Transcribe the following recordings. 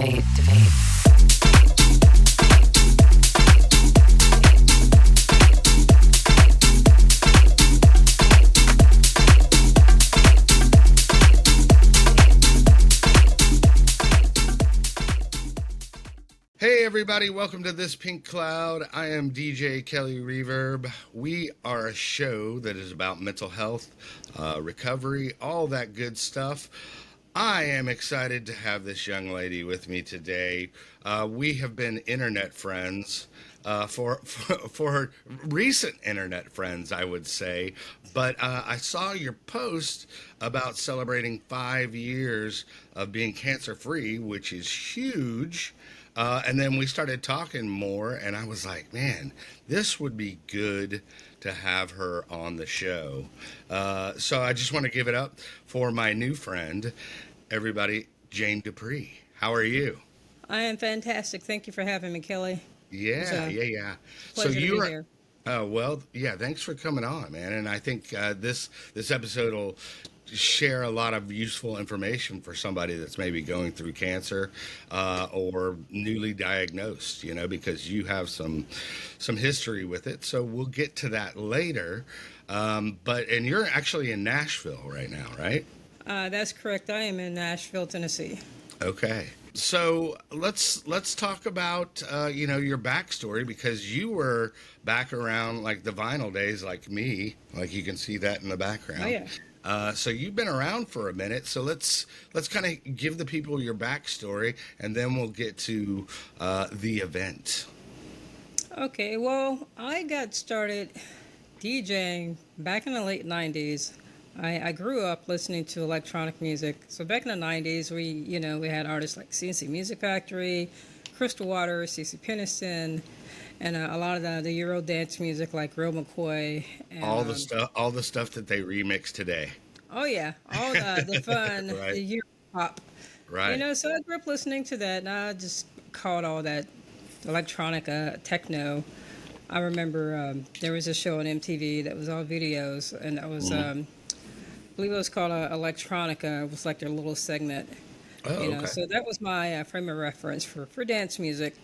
Hey everybody, welcome to this Pink Cloud. I am DJ Kelly Reverb. We are a show that is about mental health, recovery, all that good stuff. I am excited to have this young lady with me today. We have been internet friends, for recent internet friends, I would say. But I saw your post about celebrating 5 years of being cancer-free, which is huge. And then we started talking more, and I was like, man, this would be good to have her on the show. So I just want to give it up for my new friend, everybody, Jane Dupree. How are you? I am fantastic. Thank you for having me, Kelly. Yeah. Pleasure So to you be are. here. Oh well, yeah. Thanks for coming on, man. And I think this episode will share a lot of useful information for somebody that's maybe going through cancer or newly diagnosed. You know, because you have some history with it. So we'll get to that later. And you're actually in Nashville right now, right? That's correct. I am in Nashville, Tennessee. Okay. So let's talk about your backstory, because you were back around like the vinyl days, like me, like you can see that in the background. Oh, yeah. So you've been around for a minute. So let's kind of give the people your backstory, and then we'll get to the event. Okay, well, I got started DJing back in the late 90s. I grew up listening to electronic music. So back in the 90s, we had artists like CNC Music Factory, Crystal Waters, CeCe Peniston, and a lot of the Euro dance music like Real McCoy. And, All the stuff that they remix today. Oh, yeah, all the fun, Right. the Euro pop. Right. So I grew up listening to that, and I just called all that electronic techno. I remember there was a show on MTV that was all videos, and that was, I believe it was called Electronica. It was like their little segment. Oh, okay. So that was my frame of reference for dance music.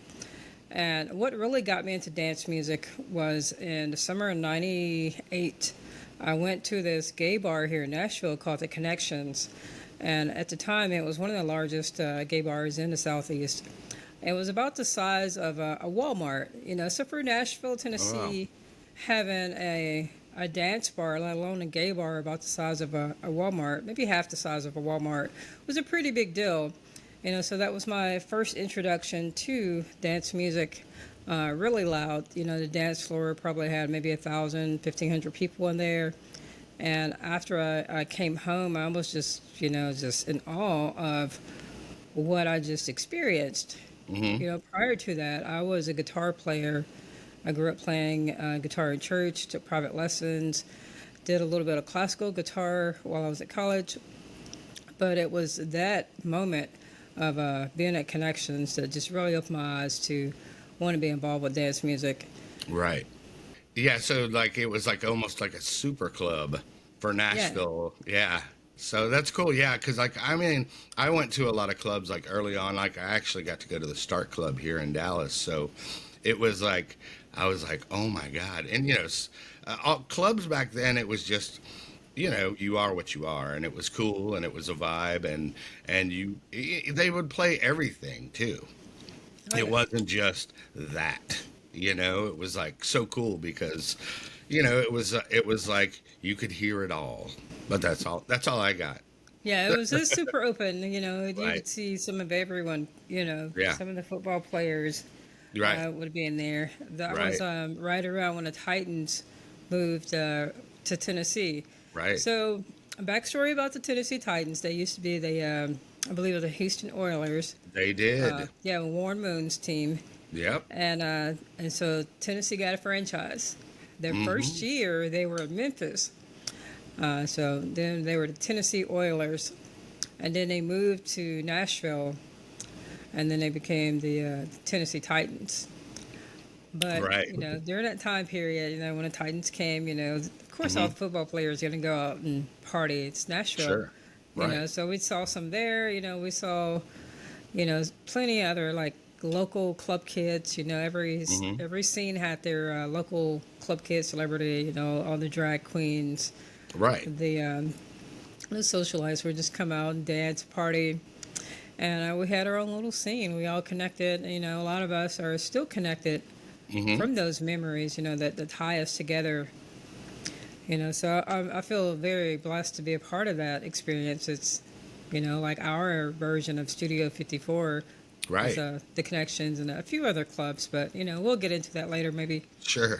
And what really got me into dance music was in the summer of '98, I went to this gay bar here in Nashville called The Connections. And at the time, it was one of the largest gay bars in the Southeast. It was about the size of a Walmart. So for Nashville, Tennessee, having a dance bar, let alone a gay bar about the size of a Walmart, maybe half the size of a Walmart, was a pretty big deal. So that was my first introduction to dance music, really loud. The dance floor probably had maybe 1,000, 1,500 people in there. And after I came home, I was just in awe of what I just experienced. Prior to that, I was a guitar player. I grew up playing guitar in church, took private lessons, did a little bit of classical guitar while I was at college. But it was that moment of being at Connections that just really opened my eyes to want to be involved with dance music. Right. Yeah, so like it was like almost like a super club for Nashville. Yeah. So that's cool. Yeah, because I went to a lot of clubs like early on. Like I actually got to go to the Start Club here in Dallas. So it was like, I was like, oh my God. And, all clubs back then, it was just, you are what you are. And it was cool, and it was a vibe. And they would play everything too. Oh, yeah. It wasn't just that, it was like so cool because, it was like you could hear it all. But that's all I got. Yeah, it was just super open. You Right. could see some of everyone. Yeah. Some of the football players Right. would be in there. That Right. was right around when the Titans moved to Tennessee. Right. So, a backstory about the Tennessee Titans: they used to be I believe, it was the Houston Oilers. They did. Yeah, Warren Moon's team, Yep. and so Tennessee got a franchise. Their first year, they were in Memphis. So then they were the Tennessee Oilers, and then they moved to Nashville, and then they became the Tennessee Titans. But Right. during that time period, when the Titans came, of course all the football players are going to go out and party. It's Nashville. Sure. Right. So we saw some there. We saw plenty of other like local club kids. Hmm. Every scene had their local club kid celebrity. All the drag queens, Right. the socialites would just come out and dance, party, and we had our own little scene. We all connected. A lot of us are still connected Hmm. from those memories. That tie us together. So I feel very blessed to be a part of that experience. It's like our version of Studio 54 was Right. the Connections and a few other clubs, but we'll get into that later maybe. Sure.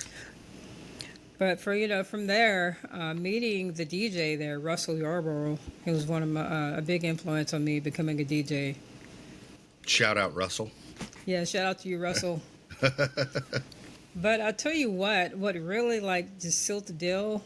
But from there, meeting the DJ there, Russell Yarborough, he was one of a big influence on me becoming a DJ. Shout out, Russell. Yeah, shout out to you, Russell. But I'll tell you what really like just sealed the deal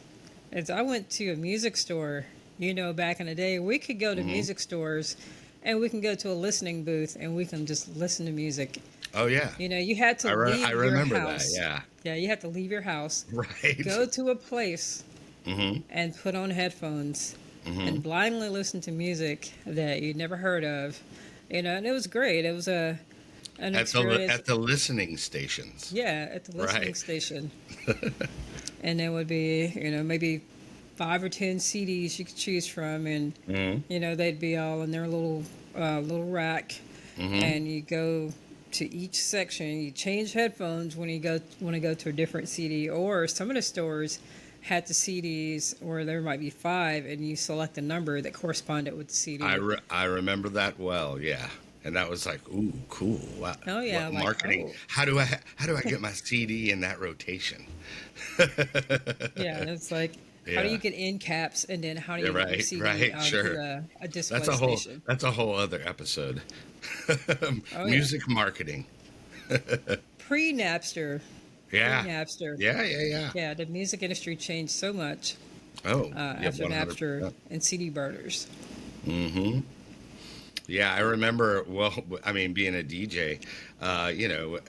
is I went to a music store. Back in the day, we could go to Hmm. music stores and we can go to a listening booth and we can just listen to music. Oh yeah. You had to I leave your remember that. house. Yeah. Yeah, you had to leave your house, Right. go to a place Hmm. and put on headphones Hmm. and blindly listen to music that you'd never heard of. And it was great. It was an experience. At the listening stations. Yeah, at the listening Right. station. And there would be, maybe 5 or 10 CDs you could choose from, and Hmm. they'd be all in their little rack, Hmm. and you go to each section. You change headphones when you want to go to a different CD, or some of the stores had the CDs where there might be 5, and you select a number that corresponded with the CD. I remember that well. Yeah. And that was like, ooh, cool. Wow. Oh yeah, What like marketing? oh How do I get my CD in that rotation? yeah, and it's like how do Yeah. you get end caps, and then how do Yeah. you get your Right. CD Right. onto Sure. a display station? That's a whole other episode. Oh yeah, Music marketing. pre-Napster, Yeah. pre-Napster. Yeah. Yeah. Yeah. Yeah, the music industry changed so much Oh. Yeah. after Napster 100%. and CD burners. Mm-hmm. Yeah, I remember. Well, I mean, being a DJ, you know,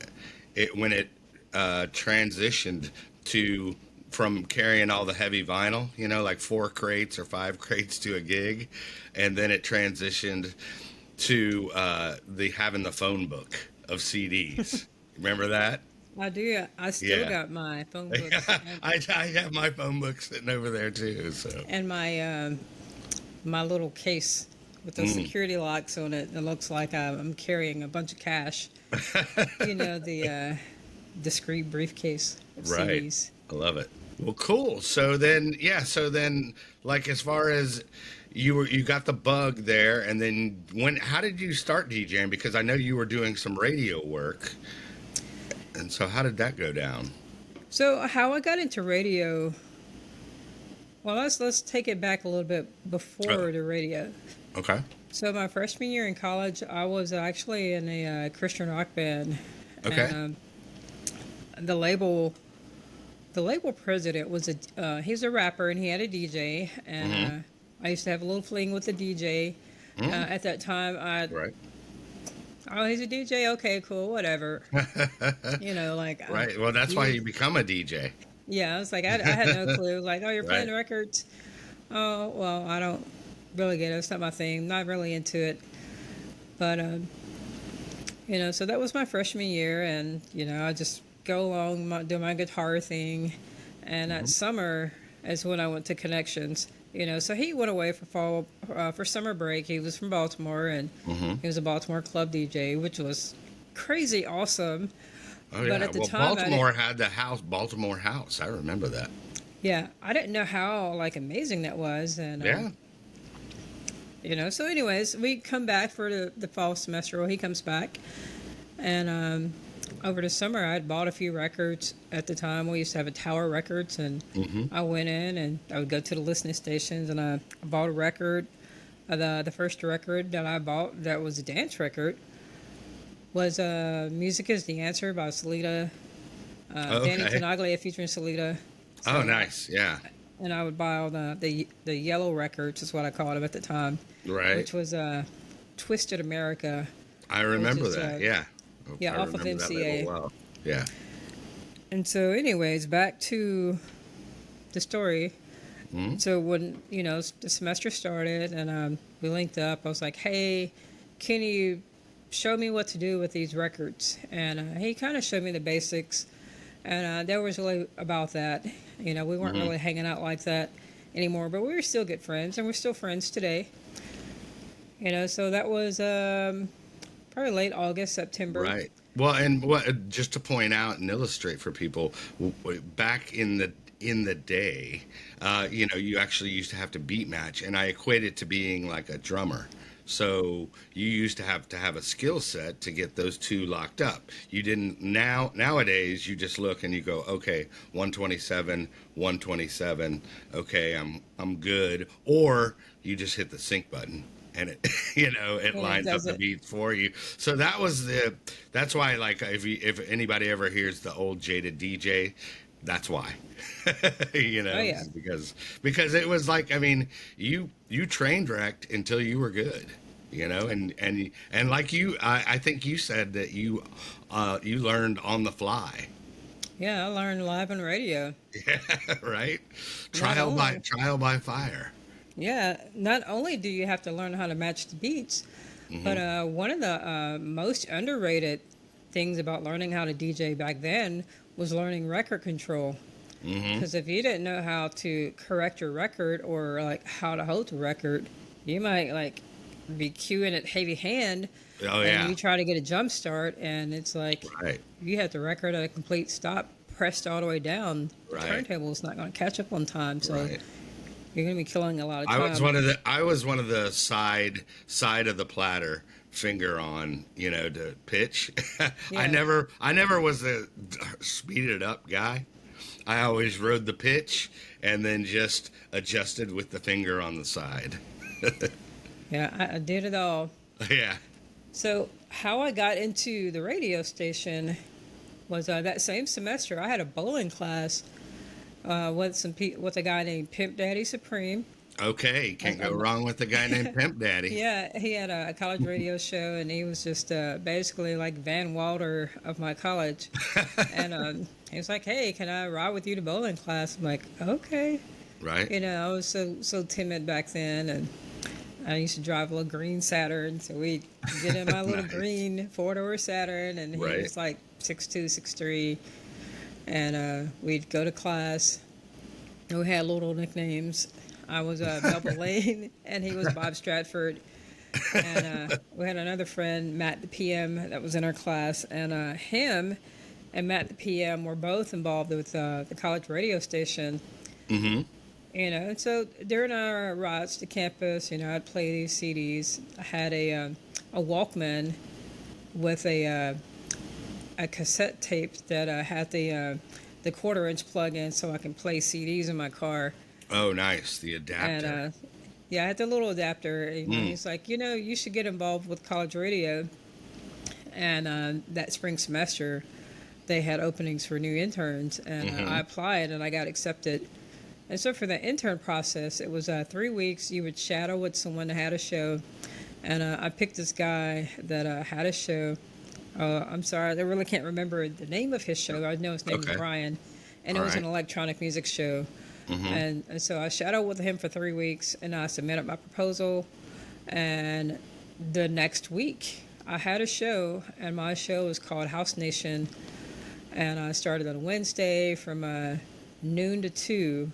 when it transitioned to from carrying all the heavy vinyl, like 4 crates or 5 crates to a gig, and then it transitioned to the having the phone book of CDs. Remember that? I do. I still Yeah. got my phone books I have my phone book sitting over there too. So. and my little case with those Mm. security locks on it. It looks like I'm carrying a bunch of cash. The discreet briefcase of Right. CDs. I love it. Well, cool. So then, like, as far as you got the bug there, and then how did you start DJing? Because I know you were doing some radio work, and so how did that go down? So how I got into radio? Well, let's take it back a little bit before the radio. Okay. So my freshman year in college, I was actually in a Christian rock band. Okay. And, the label president was he's a rapper and he had a DJ, and Mm-hmm. I used to have a little fling with the DJ. Mm. At that time, Right. oh, he's a DJ. Okay, cool, whatever. Like Right. Well, that's why you become a DJ. yeah, I was like, I had no clue. Like, oh, you're playing Right. records. Oh, well, I don't really get it. It's not my thing. Not really into it. But so that was my freshman year, and I just go along, do my guitar thing, and that Mm-hmm. summer is when I went to Connections. So he went away for summer break. He was from Baltimore, and Mm-hmm. he was a Baltimore club DJ, which was crazy awesome. Oh But yeah. at the Well, time, I Baltimore had the Baltimore House. I remember that. yeah, I didn't know how like amazing that was, and Yeah. So anyways, we come back for the fall semester. Well, he comes back, and over the summer, I had bought a few records. At the time, we used to have a Tower Records, and Mm-hmm. I went in and I would go to the listening stations, and I bought a record. The first record that I bought that was a dance record was "Music Is the Answer" by Salida, Danny Okay. Tenaglia featuring Salida. Oh, nice. Yeah. And I would buy all the yellow records, is what I called them at the time, Right. which was Twisted America. I remember is, that. Yeah. yeah, I off of remember that MCA. label well. Yeah. And so, anyways, back to the story. Mhm. So when the semester started and we linked up, I was like, "Hey, can you show me what to do with these records. And he kind of showed me the basics. And that was really about that. We weren't really hanging out like that anymore, but we were still good friends, and we're still friends today. So that was probably late August, September. Right. Well, and just to point out and illustrate for people, back in the day, you actually used to have to beat match, and I equate it to being like a drummer. So you used to have a skill set to get those two locked up. You didn't nowadays you just look and you go, okay, 127, 127, okay, I'm good. Or you just hit the sync button and it it lines up the beats for you. So that's why, like, if anybody ever hears the old jaded DJ, that's why. Oh, yeah. because it was like, I mean, you train wrecked until you were good, and like I think you said that you learned on the fly. Yeah, I learned live on radio. Yeah, right. Trial by fire. Yeah, not only do you have to learn how to match the beats, but one of the most underrated things about learning how to DJ back then was learning record control. Because if you didn't know how to correct your record or like how to hold the record, you might like be cueing it heavy hand. Oh, and yeah. you try to get a jump start, and it's like you have the record at a complete stop, pressed all the way down. The turntable is not going to catch up on time, so you're going to be killing a lot of time. I was one of the side of the platter finger on, to pitch. Yeah. I never was a speed it up guy. I always rode the pitch and then just adjusted with the finger on the side. Yeah, I did it all. Yeah. So how I got into the radio station was that same semester I had a bowling class with a guy named Pimp Daddy Supreme. Okay, can't go wrong with a guy named Pimp Daddy. Yeah, he had a college radio show, and he was just basically like Van Wilder of my college. And he was like, "Hey, can I ride with you to bowling class?" I'm like, "Okay." Right. I was so timid back then, and I used to drive a little green Saturn, so we'd get in my little green four-door Saturn, and he was like 6'2", 6'3", and we'd go to class. And we had little nicknames. I was Melba Lane, and he was Bob Stratford. And we had another friend, Matt the PM, that was in our class. And him and Matt the PM were both involved with the college radio station. And so during our rides to campus, I'd play these CDs. I had a Walkman with a cassette tape that had the quarter-inch plug-in so I can play CDs in my car. Oh, nice. The adapter. And, I had the little adapter. He's like, you should get involved with college radio. And that spring semester, they had openings for new interns. And I applied, and I got accepted. And so for the intern process, it was 3 weeks. You would shadow with someone that had a show. And I picked this guy that had a show. I'm sorry, I really can't remember the name of his show. I know his name was Brian. And it was an electronic music show. And so I shadowed with him for 3 weeks, and I submitted my proposal. And the next week, I had a show, and my show was called House Nation. And I started on Wednesday from noon to 2.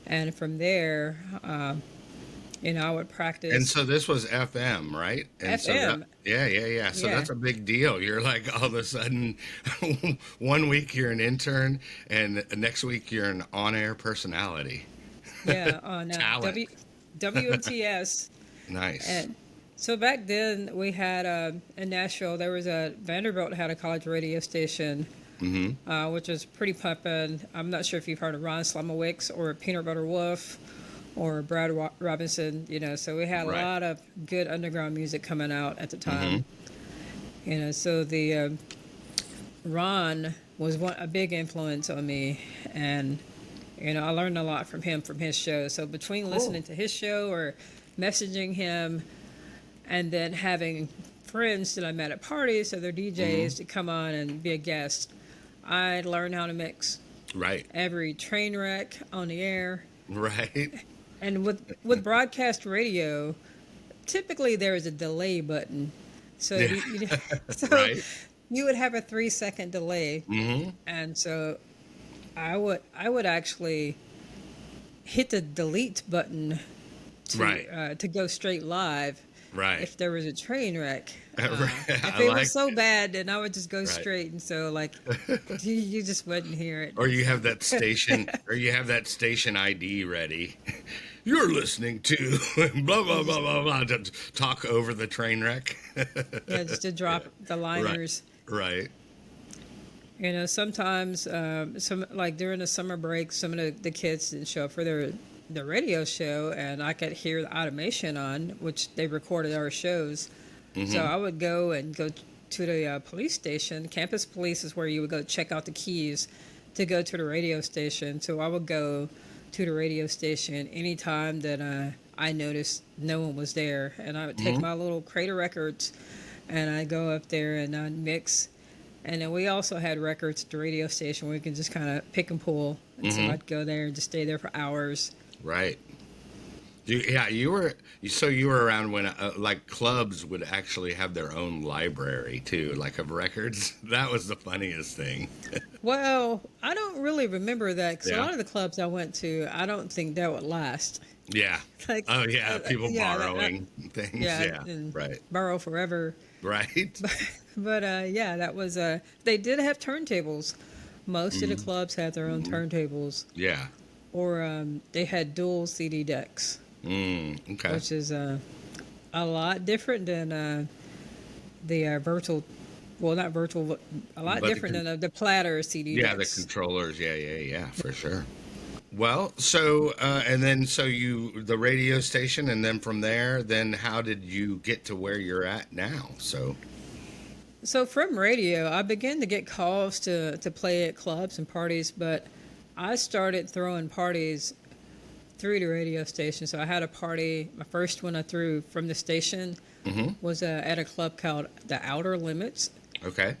And from there, I would practice. And so this was FM, right? And FM. So that's a big deal. You're like, all of a sudden, 1 week you're an intern, and next week you're an on-air personality. Yeah, on WOTS. Nice. And so back then we had in Nashville, there was Vanderbilt had a college radio station, which was pretty pumping. I'm not sure if you've heard of Ron Slumowicz or Peanut Butter Wolf or Brad Robinson, so we had a lot of good underground music coming out at the time. So the Ron was a big influence on me, and I learned a lot from him from his show. So between listening to his show or messaging him, and then having friends that I met at parties, so they're DJs to come on and be a guest, I learned how to mix. Right. Every train wreck on the air. Right. And with broadcast radio, typically there is a delay button. So Yeah. so Right. you would have a 3 second delay, Mm-hmm. and so I would actually hit the delete button Right. to go straight live Right. if there was a train wreck. If I it was like so it. bad, then I would just go Right. straight, and so like you just wouldn't hear it. Or you have that station, or you have that station ID ready. You're listening to blah You blah blah just blah blah. To talk over the train wreck. yeah, just to Yeah. drop the Right. liners. Right. Sometimes some like during the summer break, some of the kids didn't show up for the radio show, and I could hear the automation on, which they recorded our shows. So Mm-hmm. I would go to the police station. Campus police is where you would go check out the keys to go to the radio station. So I would go to the radio station anytime that I noticed no one was there, and I would take Mm-hmm. my little crate of records, and I'd go up there and I'd mix. And then we also had records at the radio station where we could just kind of pick and pull. And so Mm-hmm. I'd go there and just stay there for hours. Right. Yeah, so you were around when like clubs would actually have their own library too, like of records. That was the funniest thing. Well, I don't really remember that because a Yeah. lot of the clubs I went to, I don't think that would last. Yeah. Like, Oh yeah, people yeah, borrowing things. yeah, Yeah. and Right. borrow forever. Right. But yeah, that was they did have turntables. Most of the Mm-hmm. clubs had their own turntables, Yeah. or they had dual CD decks, Okay. which is a lot different than the virtual. Well, not virtual, but a lot But different than the platter CD yeah, the decks. controllers. Yeah, for sure. Well, so and then so the radio station, and then from there, then how did you get to where you're at now? So from radio, I began to get calls to play at clubs and parties, but I started throwing parties through the radio station. So I had a party. My first one I threw from the station Mm-hmm. was at a club called the Outer Limits. Okay.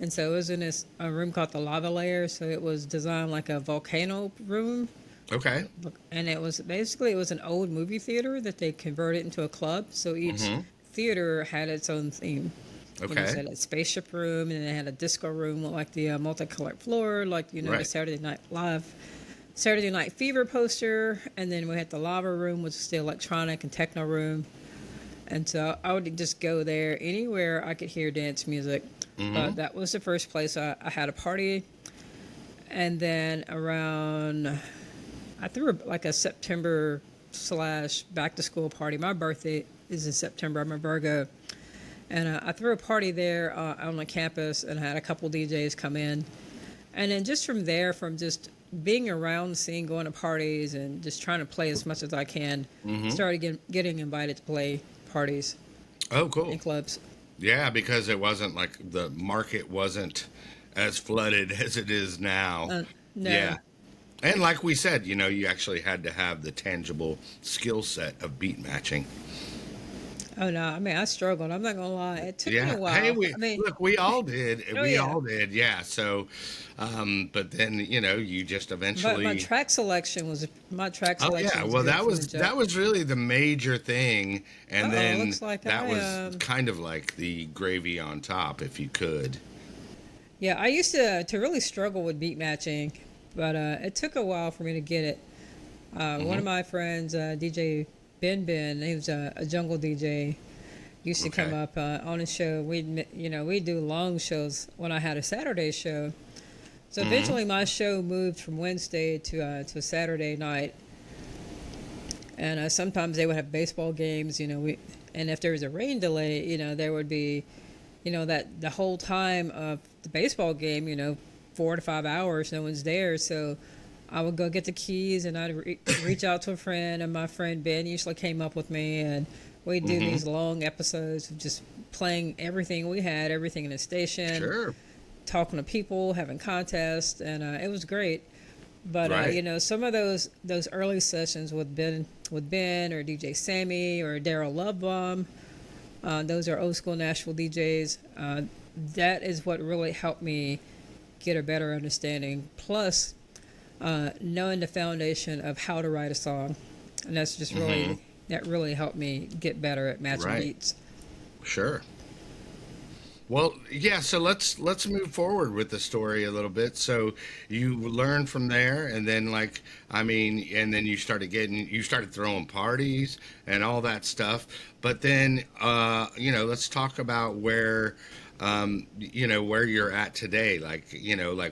And so it was in a room called the Lava Layer. So it was designed like a volcano room. Okay. And it was an old movie theater that they converted into a club. So each theater had its own theme. You know, Okay. so they had a spaceship room, and they had a disco room with like the multicolored floor, like the Right. Saturday Night Fever poster. And then we had the lava room, which was the electronic and techno room. And so I would just go there anywhere I could hear dance music. That was the first place I had a party. And then I threw like a September / back to school party. My birthday is in September. I'm a Virgo. And I threw a party there on the campus and had a couple DJs come in. And then just from there, from just being around the scene, going to parties and just trying to play as much as I can, started getting invited to play parties Oh, cool. in clubs. Yeah, because it wasn't like the market wasn't as flooded as it is now. No. Yeah. And like we said, you actually had to have the tangible skill set of beat matching. Oh, no. I mean, I struggled. I'm not going to lie. It took me Yeah. a while. Hey, I mean, look, we all did. Oh, We yeah. all did. Yeah. So, but then, you just but eventually. my track selection was Oh yeah, well that was really the major thing, and then looks like that I, was kind of like the gravy on top, if you could. Yeah, I used to really struggle with beat matching, but it took a while for me to get it. One of my friends, DJ Ben, he was a jungle DJ, used to come Okay. up on a show. We'd do long shows when I had a Saturday show. So eventually my show moved from Wednesday to a Saturday night. And sometimes they would have baseball games, and if there was a rain delay, there would be, that the whole time of the baseball game, 4 to 5 hours, no one's there. So I would go get the keys and I'd reach out to a friend, and my friend Ben usually came up with me, and we'd do these long episodes of just playing everything we had, everything in the station, Sure. talking to people, having contests, and it was great. But Right. some of those early sessions with Ben or DJ Sammy or Daryl Lovebaum, those are old school Nashville DJs. That is what really helped me get a better understanding. Plus, knowing the foundation of how to write a song, and that's just really that really helped me get better at matching Right. beats. Sure. Well, yeah, so let's move forward with the story a little bit. So you learned from there, and then and then you started throwing parties and all that stuff. But then let's talk about where you're at today,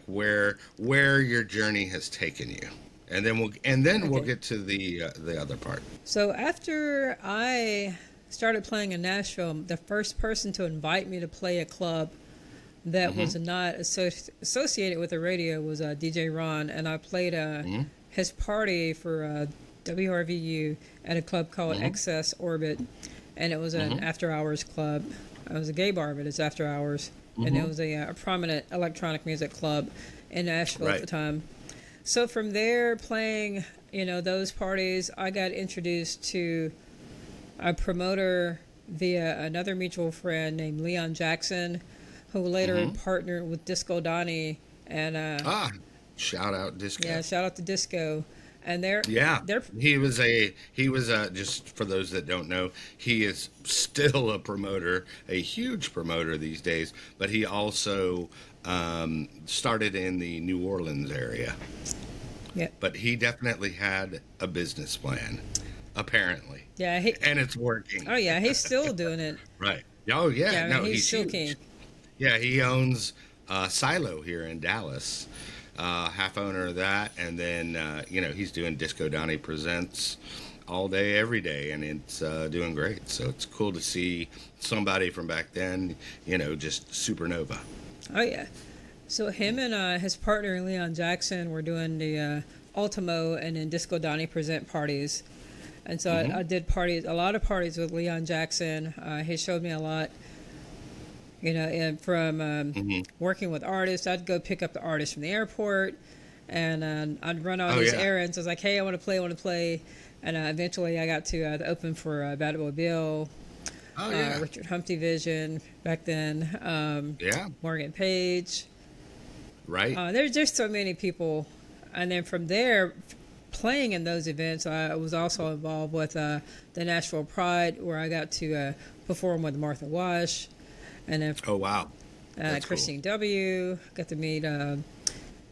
where your journey has taken you. And then we'll Okay. get to the other part. So after I started playing in Nashville, the first person to invite me to play a club that Hmm. was not associated with the radio was DJ Ron, and I played Hmm. his party for WRVU at a club called Hmm. Excess Orbit, and it was an Hmm. after-hours club. It was a gay bar, but it's after hours, and it Hmm. was a prominent electronic music club in Nashville at Right. the time. So from there, playing those parties, I got introduced to a promoter via another mutual friend named Leon Jackson, who later Hmm. partnered with Disco Donnie. And Ah, shout out Disco. yeah, shout out to Disco. And they're Yeah, they're he was just for those that don't know, he is still a promoter, a huge promoter these days. But he also started in the New Orleans area. yeah, But he definitely had a business plan, apparently, yeah, and it's working. oh yeah, he's still doing it. Right? Oh yeah, Yeah, I mean, no, he's he's still king. huge. Yeah, he owns Silo here in Dallas. Half owner of that, and then he's doing Disco Donnie Presents all day, every day, and it's doing great. So it's cool to see somebody from back then, just supernova. Oh yeah. So him and his partner Leon Jackson were doing the Ultimo and then Disco Donnie present parties, and so Hmm. I did parties, a lot of parties with Leon Jackson. He showed me a lot, and from Hmm. working with artists, I'd go pick up the artists from the airport, and I'd run all Oh these yeah. errands. I was like, hey, I want to play, and eventually I got to the open for Bad Boy Bill, Oh yeah. Richard Humpty Vision back then, Yeah. Morgan Page. Right. There's just so many people, and then from there, playing in those events, I was also involved with the Nashville Pride, where I got to perform with Martha Wash, and then Oh wow. That's cool. Christine W. Got to meet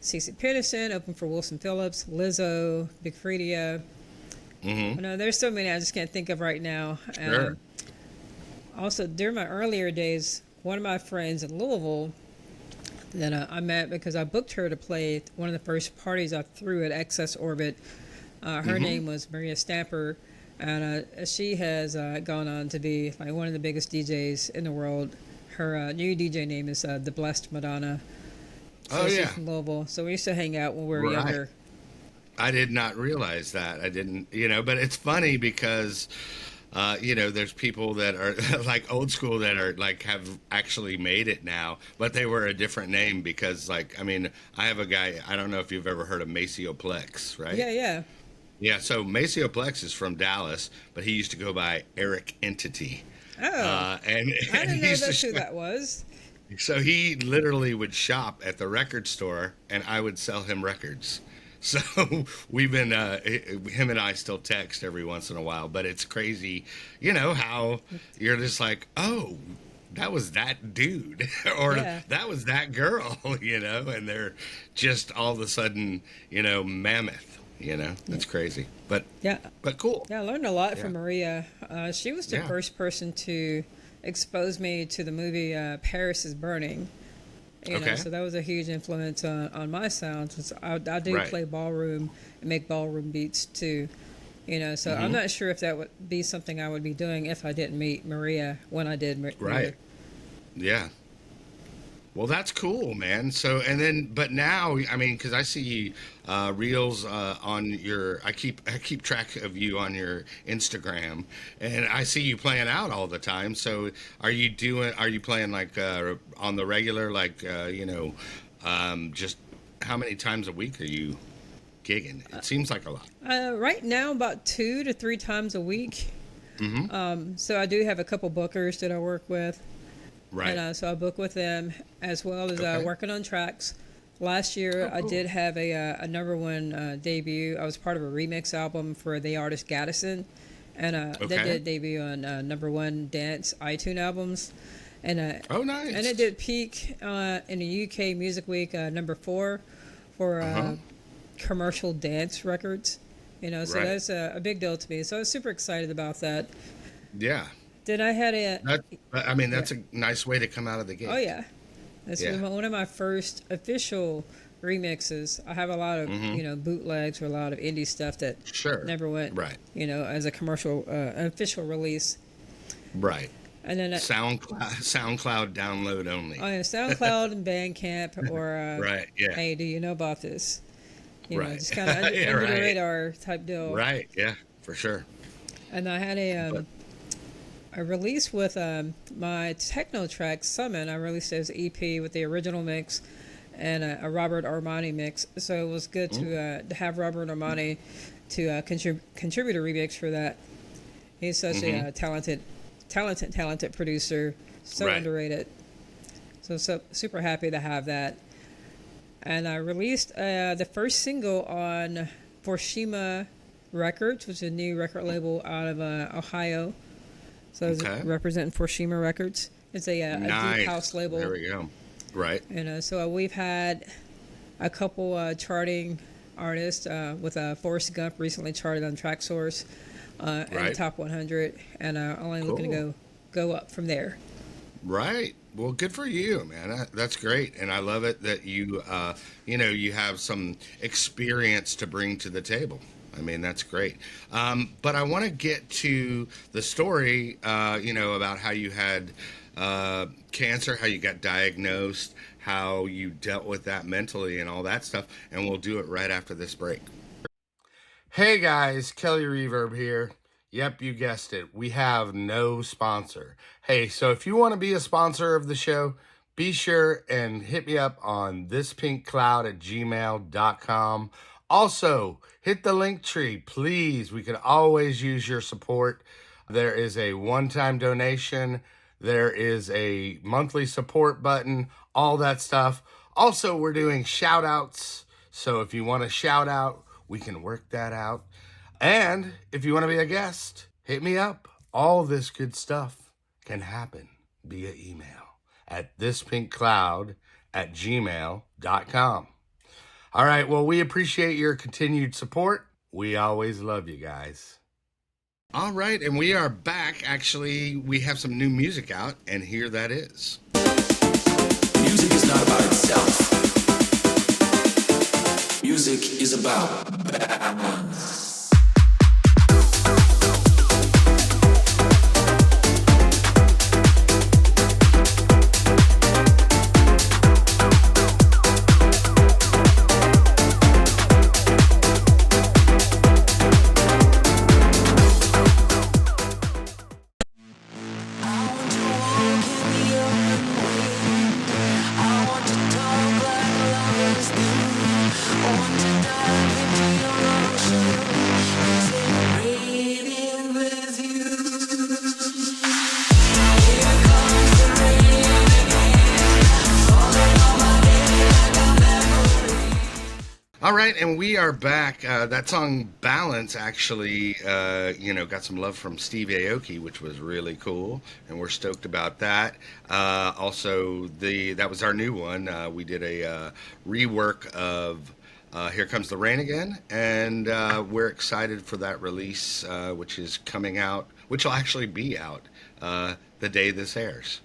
Cece Peterson, open for Wilson Phillips, Lizzo, Big Freedia. Hmm. I know there's so many I just can't think of right now. Sure. Also, during my earlier days, one of my friends in Louisville that I met because I booked her to play one of the first parties I threw at Excess Orbit. Her Hmm. name was Maria Stamper, and she has gone on to be like one of the biggest DJs in the world. Her new DJ name is The Blessed Madonna. Oh So she's yeah. from Louisville. So we used to hang out when we were Right. younger. I did not realize that. I didn't, but it's funny because, there's people that are like old school that are like have actually made it now, but they were a different name because, I have a guy, I don't know if you've ever heard of Maceo Plex, right? Yeah, yeah. Yeah, so Maceo Plex is from Dallas, but he used to go by Eric Entity. Oh, And, I and didn't he know used that's to who that was. so he literally would shop at the record store, and I would sell him records. So we've been, him and I still text every once in a while, but it's crazy, how you're just like, oh, that was that dude, or Yeah, that was that girl, and they're just all of a sudden, mammoth, yeah, that's crazy, but yeah. cool. Yeah, I learned a lot Yeah. from Maria. She was the Yeah. first person to expose me to the movie Paris is Burning. Okay. So that was a huge influence on my sounds. I do Right. play ballroom and make ballroom beats too. So I'm Hmm. not sure if that would be something I would be doing if I didn't meet Maria when I did meet her. Right. Yeah. Well, that's cool, man. So, and then, but now, because I see reels on your, I keep track of you on your Instagram, and I see you playing out all the time. So, are you playing like on the regular, like just how many times a week are you gigging? It seems like a lot. Right now, about 2 to 3 times a week. Hmm. So I do have a couple bookers that I work with. Right. And so I book with them as well as Okay. working on tracks. Last year, Oh, I cool. did have a number one debut. I was part of a remix album for the artist Gaddison, and they Okay. did debut on number one dance iTunes albums. Oh, nice. And it did peak in the UK Music Week #4 for commercial dance records. So Right. that's a big deal to me. So I was super excited about that. Yeah. Then I had a yeah. That's a nice way to come out of the gate. Oh yeah, that's Yeah. one of my first official remixes. I have a lot of bootlegs or a lot of indie stuff that Sure. never went Right. as a commercial official release. Right. And then SoundCloud download only. on SoundCloud and Bandcamp or Right. Yeah. hey, do you know about this? Right. Just kind of under, Yeah, under the right. radar type deal. Right. Yeah. For sure. And I had a release with my techno track Summon. I released it as an EP with the original mix and a Robert Armani mix. So it was good to have Robert Armani to contribute a remix for that. He's such a talented producer. So Right. underrated. So super happy to have that. And I released the first single on Forshima Records, which is a new record label out of Ohio. So it's representing Forshima Records. It's a deep house label. There we go. Right. So we've had a couple charting artists with Forrest Gump recently charted on TrackSource in the top 100, and only looking to go up from there. Right. Well, good for you, man. That's great, and I love it that you you have some experience to bring to the table. I mean, that's great. But I want to get to the story, about how you had cancer, how you got diagnosed, how you dealt with that mentally and all that stuff. And we'll do it right after this break. Hey guys, Kelly Reverb here. Yep, you guessed it. We have no sponsor. Hey, so if you want to be a sponsor of the show, be sure and hit me up on thispinkcloud@gmail.com. Also, hit the link tree, please. We could always use your support. There is a one-time donation. There is a monthly support button, all that stuff. Also, we're doing shout-outs. So if you want a shout-out, we can work that out. And if you want to be a guest, hit me up. All this good stuff can happen via email at thispinkcloud@gmail.com. All right, well, we appreciate your continued support. We always love you guys. All right, and we are back. Actually, we have some new music out, and here that is. Music is not about itself. Music is about balance. All right, and we are back. That song "Balance" actually, got some love from Steve Aoki, which was really cool, and we're stoked about that. Also, that was our new one. We did a rework of "Here Comes the Rain Again," and we're excited for that release, which is coming out, which will actually be out the day this airs.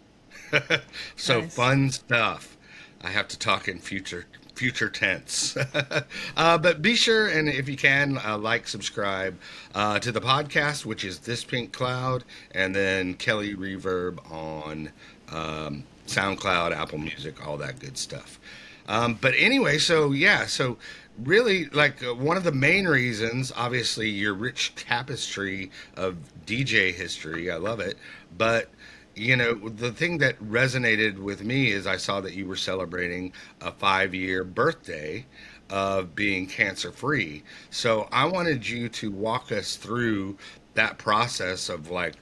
So Nice. fun stuff. I have to talk in future tense. But be sure, and if you can, subscribe to the podcast, which is This Pink Cloud, and then Kelly Reverb on SoundCloud, Apple Music, all that good stuff. But anyway, so really, one of the main reasons, obviously, your rich tapestry of DJ history, I love it, but the thing that resonated with me is I saw that you were celebrating a 5-year birthday of being cancer free. So I wanted you to walk us through that process of what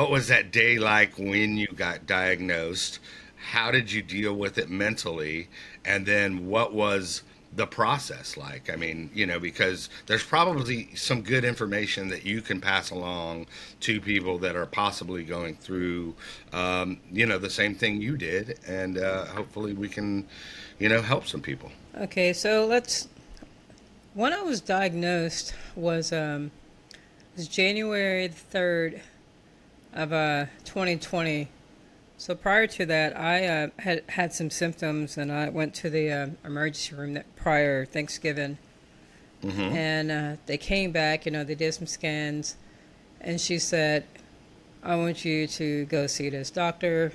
was that day like when you got diagnosed? How did you deal with it mentally? And then what was the process like? I mean, because there's probably some good information that you can pass along to people that are possibly going through, the same thing you did, and hopefully we can, help some people. Okay, so when I was diagnosed was January the 3rd of 2020. So prior to that, I had some symptoms, and I went to the emergency room prior Thanksgiving, and they came back. They did some scans, and she said, "I want you to go see this doctor,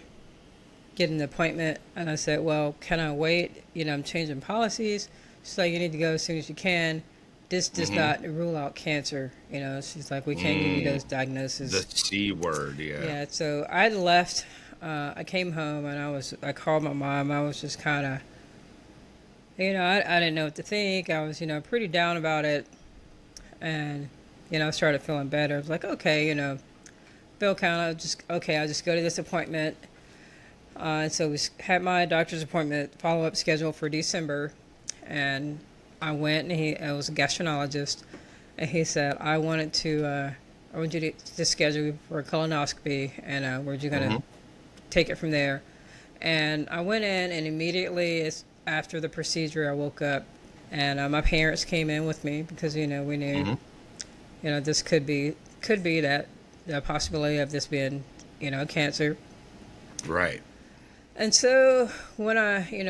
get an appointment." And I said, "Well, can I wait? I'm changing policies." She's like, "You need to go as soon as you can. This does not rule out cancer." She's like, "We can't give you those diagnoses." The C word, yeah. Yeah, so I left. I came home, and I called my mom. I was just kind of, I didn't know what to think. I was, pretty down about it. And, I started feeling better. I was like, okay, feel kind of just, okay, I'll just go to this appointment. And so we had my doctor's appointment follow-up scheduled for December. And I went, and it was a gastroenterologist. And he said, I want you to schedule you for a colonoscopy, and we're just going to take it from there. And I went in, and immediately after the procedure, I woke up, and my parents came in with me because we knew this could be that the possibility of this being cancer. Right. And so when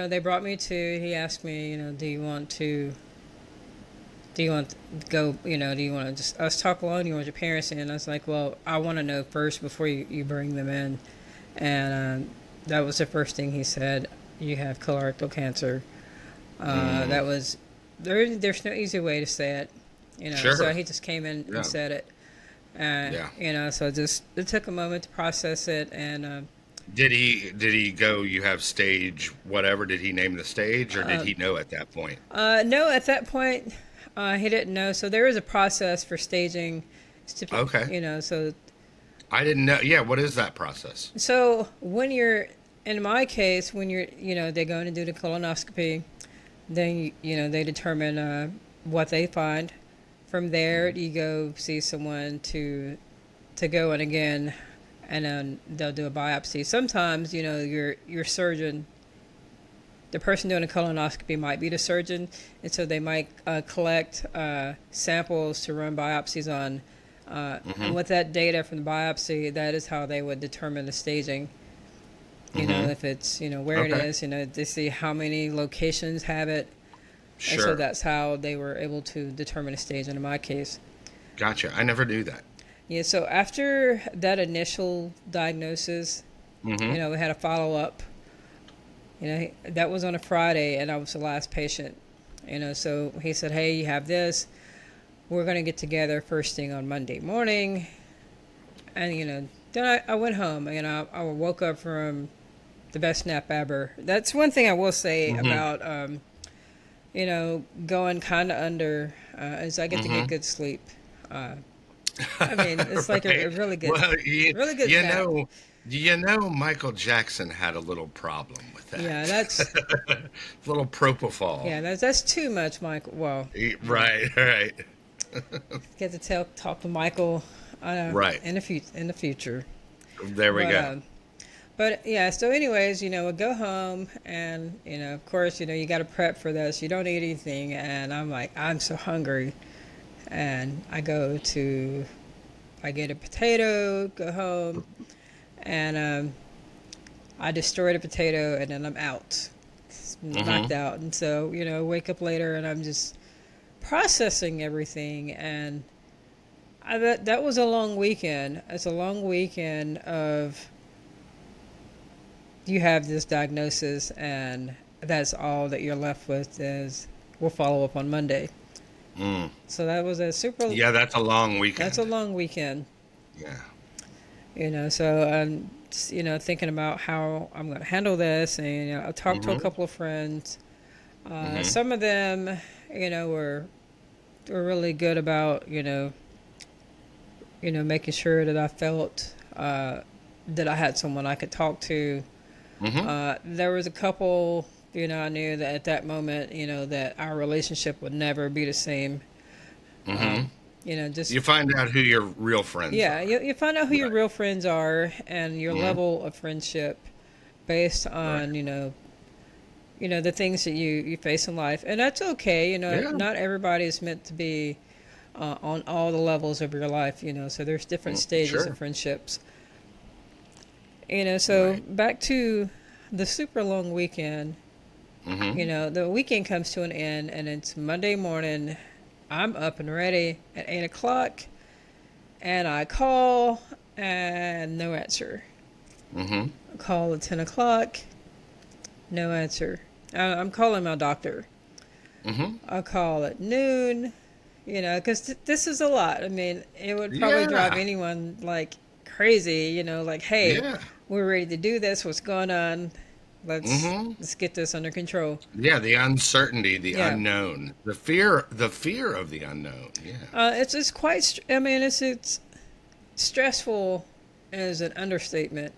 they brought me he asked me, do you want to go, do you want to just us talk alone? Do you want your parents in? I was like, well, I want to know first before you bring them in. And that was the first thing he said. You have colorectal cancer. That was there's no easy way to say it, Sure. So he just came in and said it. So it took a moment to process it. And did he go, you have stage whatever? Did he name the stage, or did he know at that point? No, at that point he didn't know. So there is a process for staging. Okay. So I didn't know. Yeah, what is that process? So when in my case, when they're going to do the colonoscopy, then they determine what they find. From there, you go see someone to go in again, and then they'll do a biopsy. Sometimes your surgeon, the person doing a colonoscopy might be the surgeon, and so they might collect samples to run biopsies on. And with that data from the biopsy, that is how they would determine the staging. If it's, where it is, they see how many locations have it. Sure. And so that's how they were able to determine a staging in my case. Gotcha. I never knew that. Yeah, so after that initial diagnosis, we had a follow-up. That was on a Friday, and I was the last patient. So he said, hey, you have this. We're going to get together first thing on Monday morning. And, then I went home. I woke up from the best nap ever. That's one thing I will say about, going kind of under, is I get to get good sleep. It's like a really good, really good nap. Michael Jackson had a little problem with that. Yeah, that's a little propofol. Yeah, that's too much, Michael. Well, right. Get to talk to Michael, right, in the future. There we go. But yeah, so anyways, we'll go home, and of course, you got to prep for this. You don't eat anything, and I'm like, I'm so hungry, and I get a potato, go home, and I destroy the potato, and then I'm out, knocked out, and so wake up later, and I'm just processing everything, and that was a long weekend. It's a long weekend of you have this diagnosis, and that's all that you're left with is we'll follow up on Monday. So that was a super. Yeah, that's a long weekend. That's a long weekend. Yeah. So I'm just, thinking about how I'm going to handle this, and I talked to a couple of friends. Some of them, were really good about, making sure that I felt that I had someone I could talk to. There was a couple I knew that at that moment, that our relationship would never be the same. Just You find out who your real friends yeah, are. you find out who your Right. real friends are and your Hmm. level of friendship based Right. on the things that you face in life, and that's okay. Yeah. Not everybody is meant to be on all the levels of your life. So there's different stages of Sure. friendships. So Right. back to the super long weekend. Hmm. The weekend comes to an end, and it's Monday morning. I'm up and ready at 8 o'clock, and I call, and no answer. Hmm. I call at 10 o'clock, no answer. I'm calling my doctor. Hmm. I call at noon, because this is a lot. I mean, it would probably drive Yeah. anyone like crazy, like, hey, Yeah. we're ready to do this. What's going on? Let's Hmm. let's get this under control. Yeah. The uncertainty, the Yeah. unknown, the fear of the unknown. Yeah. It's quite. I mean, it's stressful as an understatement.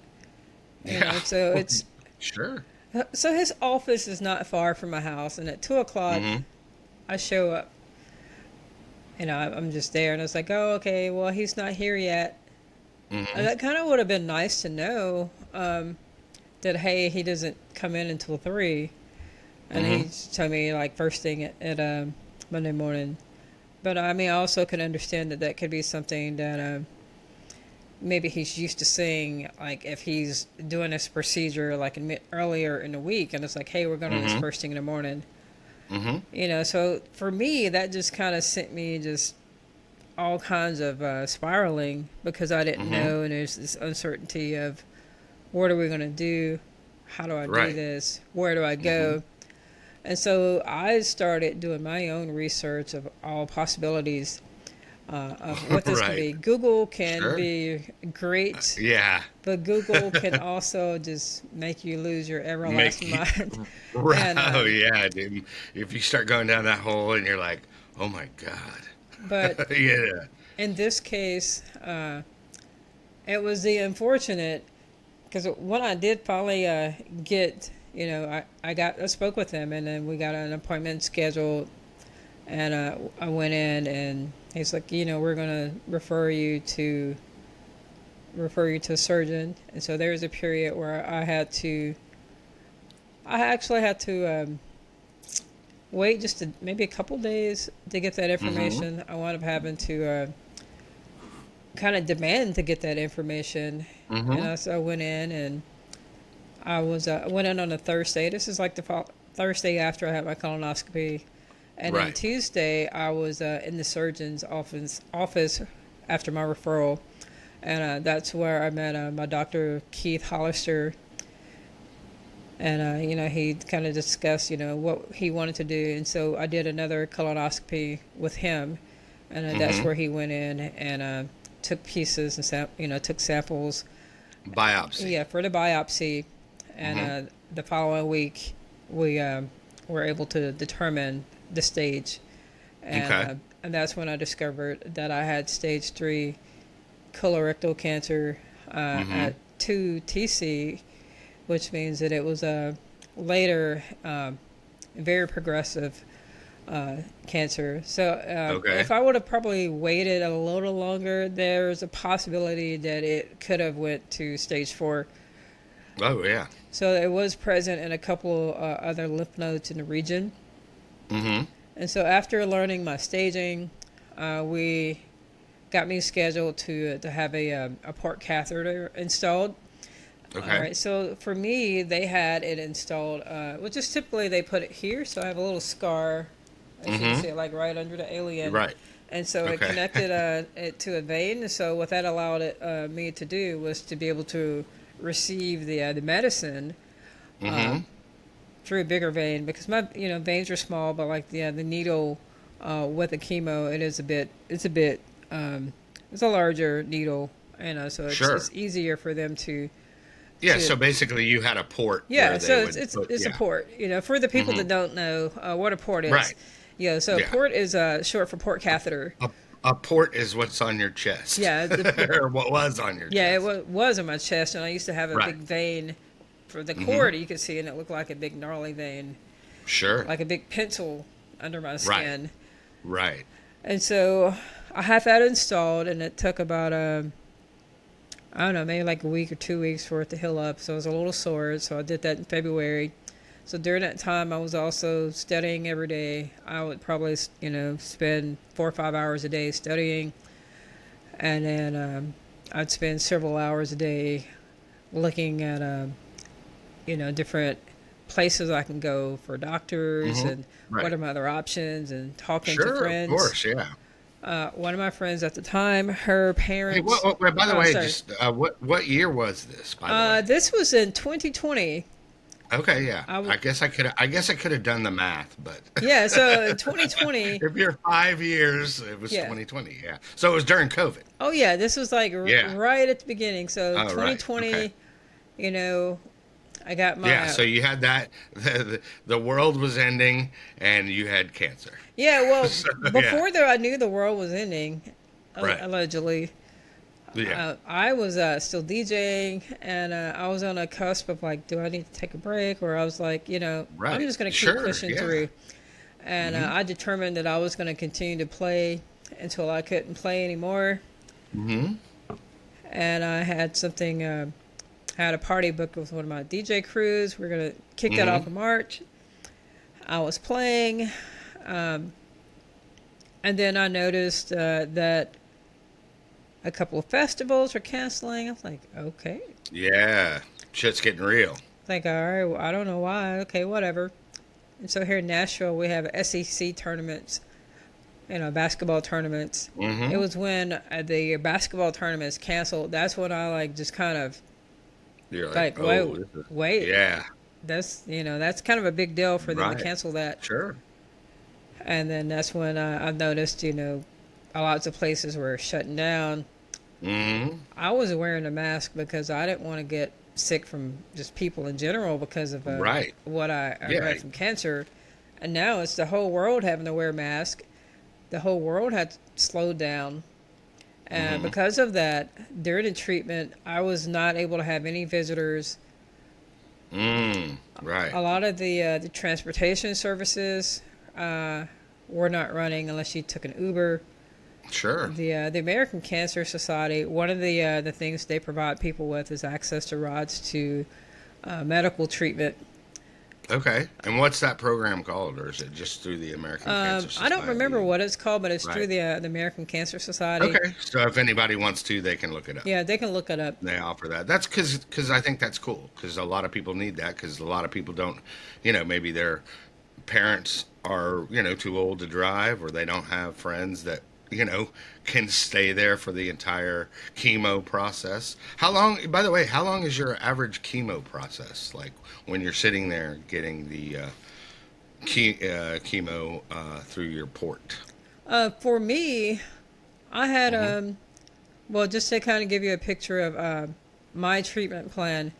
Yeah. So it's Sure. so his office is not far from my house, and at 2 o'clock Hmm. I show up. I'm just there, and I was like, oh, okay, well, he's not here yet. And Hmm. that kind of would have been nice to know that, hey, he doesn't come in until 3. And Hmm. he told me, like, first thing at Monday morning. But, I mean, I also can understand that that could be something that maybe he's used to seeing, like, if he's doing this procedure, like, earlier in the week, and it's like, hey, we're going to do this Hmm. first thing in the morning. Hmm. So for me, that just kind of sent me just all kinds of spiraling because I didn't Hmm. know, and there's this uncertainty of what are we going to do? How do I do Right. this? Where do I Hmm. go? And so I started doing my own research of all possibilities of what this can Right. be. Google can Sure. be great, Yeah. but Google can also just make you lose your Make everlasting you mind. right. and Oh yeah, dude. If you start going down that hole and you're like, oh my But god. Yeah. in this case, it was the unfortunate because when I did finally get, I spoke with him, and then we got an appointment scheduled, and I went in, and he's like, we're gonna refer you to a surgeon, and so there was a period where I actually had to wait maybe a couple days to get that Mm-hmm. information. I wound up having to kind of demand to get that information, and Mm-hmm. so I went in, and I went in on a Thursday. This is like the Thursday after I had my colonoscopy, and then Right. Tuesday I was in the surgeon's office after my referral, and that's where I met my doctor Keith Hollister, and he kind of discussed what he wanted to do, and so I did another colonoscopy with him, and that's Mm-hmm. where he went in and took pieces and took samples, Biopsy. yeah, for the biopsy, and Mm-hmm. the following week we were able to determine the stage, and Okay. uh, and that's when I discovered that I had stage 3 colorectal cancer Mm-hmm. at 2 TC, which means that it was a later, very progressive cancer. So Okay. if I would have probably waited a little longer, there's a possibility that it could have went to stage 4. Oh yeah. So it was present in a couple other lymph nodes in the region. Mm-hmm. And so after learning my staging, we got me scheduled to have a port catheter installed. All Okay. right, so for me, they had it installed, which is typically they put it here. So I have a little scar, as you can Mm-hmm. see, like right under the alien. Right. And so it Okay. connected it to a vein. So what that allowed me to do was to be able to receive the medicine Mm-hmm. through a bigger vein because my veins are small, but like the needle with the chemo, it's a larger needle, so Sure. it's easier for them to. Yeah. So basically, you had a port Yeah, where they so it's would it's put. it's a Yeah. port. For the people Mm-hmm. that don't know what a port is. Right. Yeah, so a Yeah. port is short for port catheter. A, a port is what's on your chest, Yeah, or what was on your yeah, it chest. was on my chest, and I used to have a Right. big vein for the cord, you could see, and it looked like a big gnarly vein, Sure. like a big pencil under my skin. Right. And so I had that installed, and it took about I don't know, maybe like a week or 2 weeks for it to heal up. So I was a little sore. So I did that in February. So during that time, I was also studying every day. I would probably, spend 4 or 5 hours a day studying. And then I'd spend several hours a day looking at, different places I can go for doctors and what are my other options, and talking to friends. Of course, yeah. One of my friends at the time, her parents. Hey, by the way, sorry. just what year was this? By the way, This was in 2020. Okay, yeah. I guess I could have done the math, but Yeah, so in 2020. if you're 5 years, it was 2020. Yeah, so it was during COVID. Oh yeah, this was like right at the beginning. So 2020, right. Okay. I got my. Yeah, so you had that. The world was ending, and you had cancer. Yeah, well, before I knew the world was ending, allegedly. Yeah. I was still DJing, and I was on a cusp of like, do I need to take a break? Or I was like, I'm just going to keep pushing through. And I determined that I was going to continue to play until I couldn't play anymore. Mm-hmm. And I had had a party booked with one of my DJ crews. We're going to kick that off in March. I was playing, and then I noticed that a couple of festivals were canceling. I was like, okay. Yeah, shit's getting real. Like, all right, I don't know why. Okay, whatever. And so here in Nashville, we have SEC tournaments, basketball tournaments. It was when the basketball tournaments canceled. That's when I just kind of, you're like, wait. Yeah. That's, that's kind of a big deal for them to cancel that. Sure. And then that's when I've noticed, lots of places were shutting down. I was wearing a mask because I didn't want to get sick from just people in general because of what I read from cancer. And now it's the whole world having to wear a mask. The whole world had slowed down. And because of that, during the treatment, I was not able to have any visitors. Right. A lot of the transportation services were not running unless you took an Uber. Sure. The American Cancer Society, one of the things they provide people with is access to rides to medical treatment. Okay. And what's that program called, or is it just through the American Cancer Society? I don't remember what it's called, but it's through the American Cancer Society. Okay. So if anybody wants to, they can look it up. Yeah, they can look it up. They offer that. That's because I think that's cool, because a lot of people need that, because a lot of people don't, maybe their parents are, too old to drive, or they don't have friends that, can stay there for the entire chemo process. By the way, how long is your average chemo process? Like when you're sitting there getting the chemo through your port? For me, I had, just to kind of give you a picture of my treatment plan.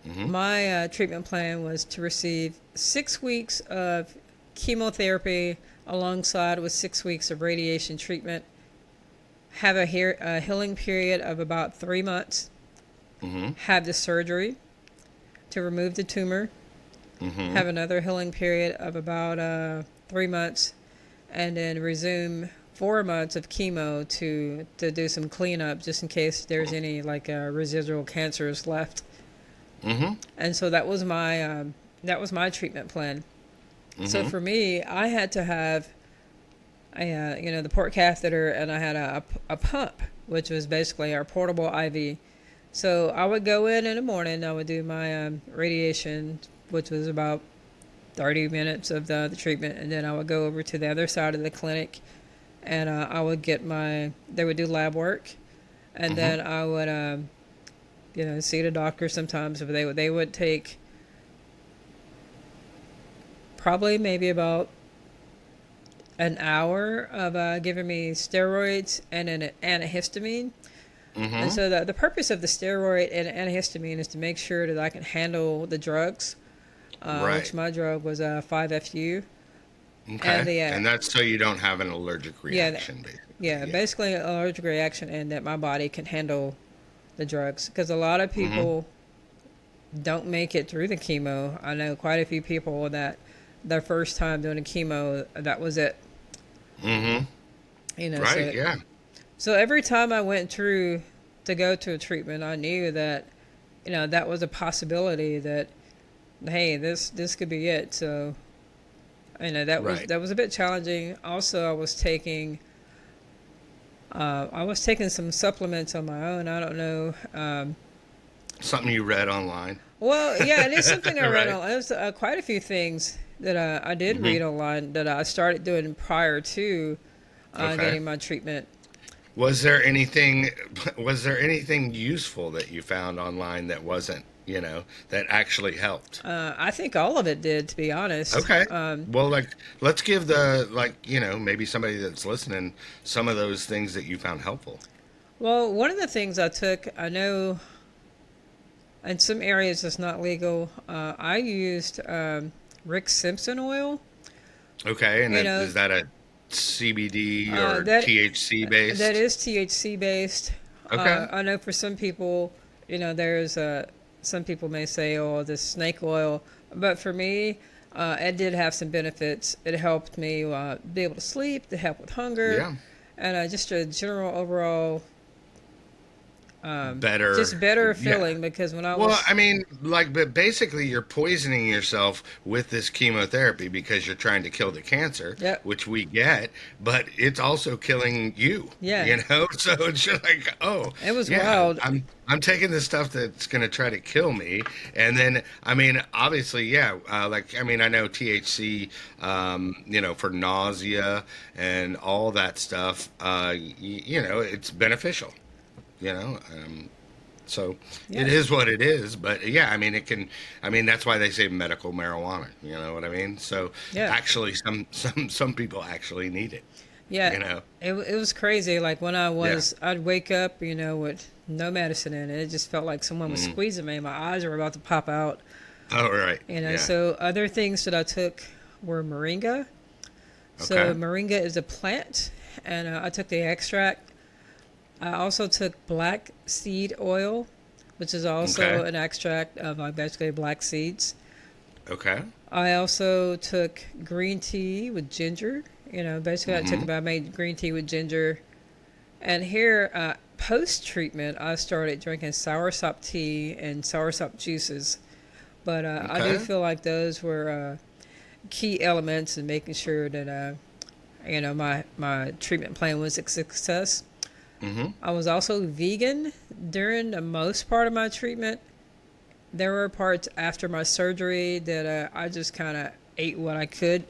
My treatment plan was to receive 6 weeks of chemotherapy alongside with 6 weeks of radiation treatment, have a healing period of about 3 months, have the surgery to remove the tumor, have another healing period of about 3 months, and then resume 4 months of chemo to do some cleanup just in case there's any residual cancers left. And so that was my treatment plan. So for me, I had to have the port catheter, and I had a pump, which was basically our portable IV. So I would go in the morning, I would do my radiation, which was about 30 minutes of the treatment, and then I would go over to the other side of the clinic, and I would they would do lab work, and then I would, see the doctor sometimes. If they would take probably maybe about an hour of giving me steroids and an antihistamine. And so the purpose of the steroid and antihistamine is to make sure that I can handle the drugs, which my drug was 5-FU. Okay. And that's so you don't have an allergic reaction, basically. Basically an allergic reaction, and that my body can handle the drugs. Because a lot of people don't make it through the chemo. I know quite a few people that their first time doing a chemo, that was it. Mm-hmm. So, Right. Yeah. so every time I went through to go to a treatment, I knew that, that was a possibility that, hey, this could be it. So, Right. that was a bit challenging. Also, I was taking some supplements on my own. I don't know. Something you read online. Well, yeah, it is something I read Right. on. There's quite a few things that I did Mm-hmm. read online that I started doing prior to Okay. getting my treatment. Was there anything was there anything useful that you found online that wasn't, that actually helped? I think all of it did, to be honest. Okay. Well, let's give the maybe somebody that's listening some of those things that you found helpful. Well, one of the things I took, I know in some areas it's not legal. I used Rick Simpson oil. Okay, and You then know, is that a CBD or that THC that based? is THC based. Okay. I know for some people, there's some people may say, "Oh, this snake oil," but for me, it did have some benefits. It helped me be able to sleep. It helped with hunger, Yeah. and just a general overall, Better. just better Yeah. feeling because when I Well, was I mean, but basically, you're poisoning yourself with this chemotherapy because you're trying to kill the cancer, Yep. which we get, but it's also killing you. Yeah. So it's just like, oh, It was yeah, wild. I'm taking the stuff that's going to try to kill me, and then I mean, obviously, yeah, I know THC, for nausea and all that stuff, it's beneficial, you know. So it Yeah. is what it is, but yeah, I mean it can. I mean that's why they say medical marijuana. You know what I mean? So Yeah. actually, some people actually need it. Yeah. You know? It was crazy. Like when Yeah. I'd wake up, with no medicine in it. It just felt like someone was Mm. squeezing me. My eyes were about to pop out. Oh right. Yeah. So other things that I took were moringa. So Okay. moringa is a plant, and I took the extract. I also took black seed oil, which is also Okay. an extract of basically black seeds. Okay. I also took green tea with ginger. Basically Mm-hmm. I made green tea with ginger. And here, post treatment, I started drinking soursop tea and soursop juices. But I do Okay. feel like those were key elements in making sure that my treatment plan was a success. Mm-hmm. I was also vegan during the most part of my treatment. There were parts after my surgery that I just kind of ate what I could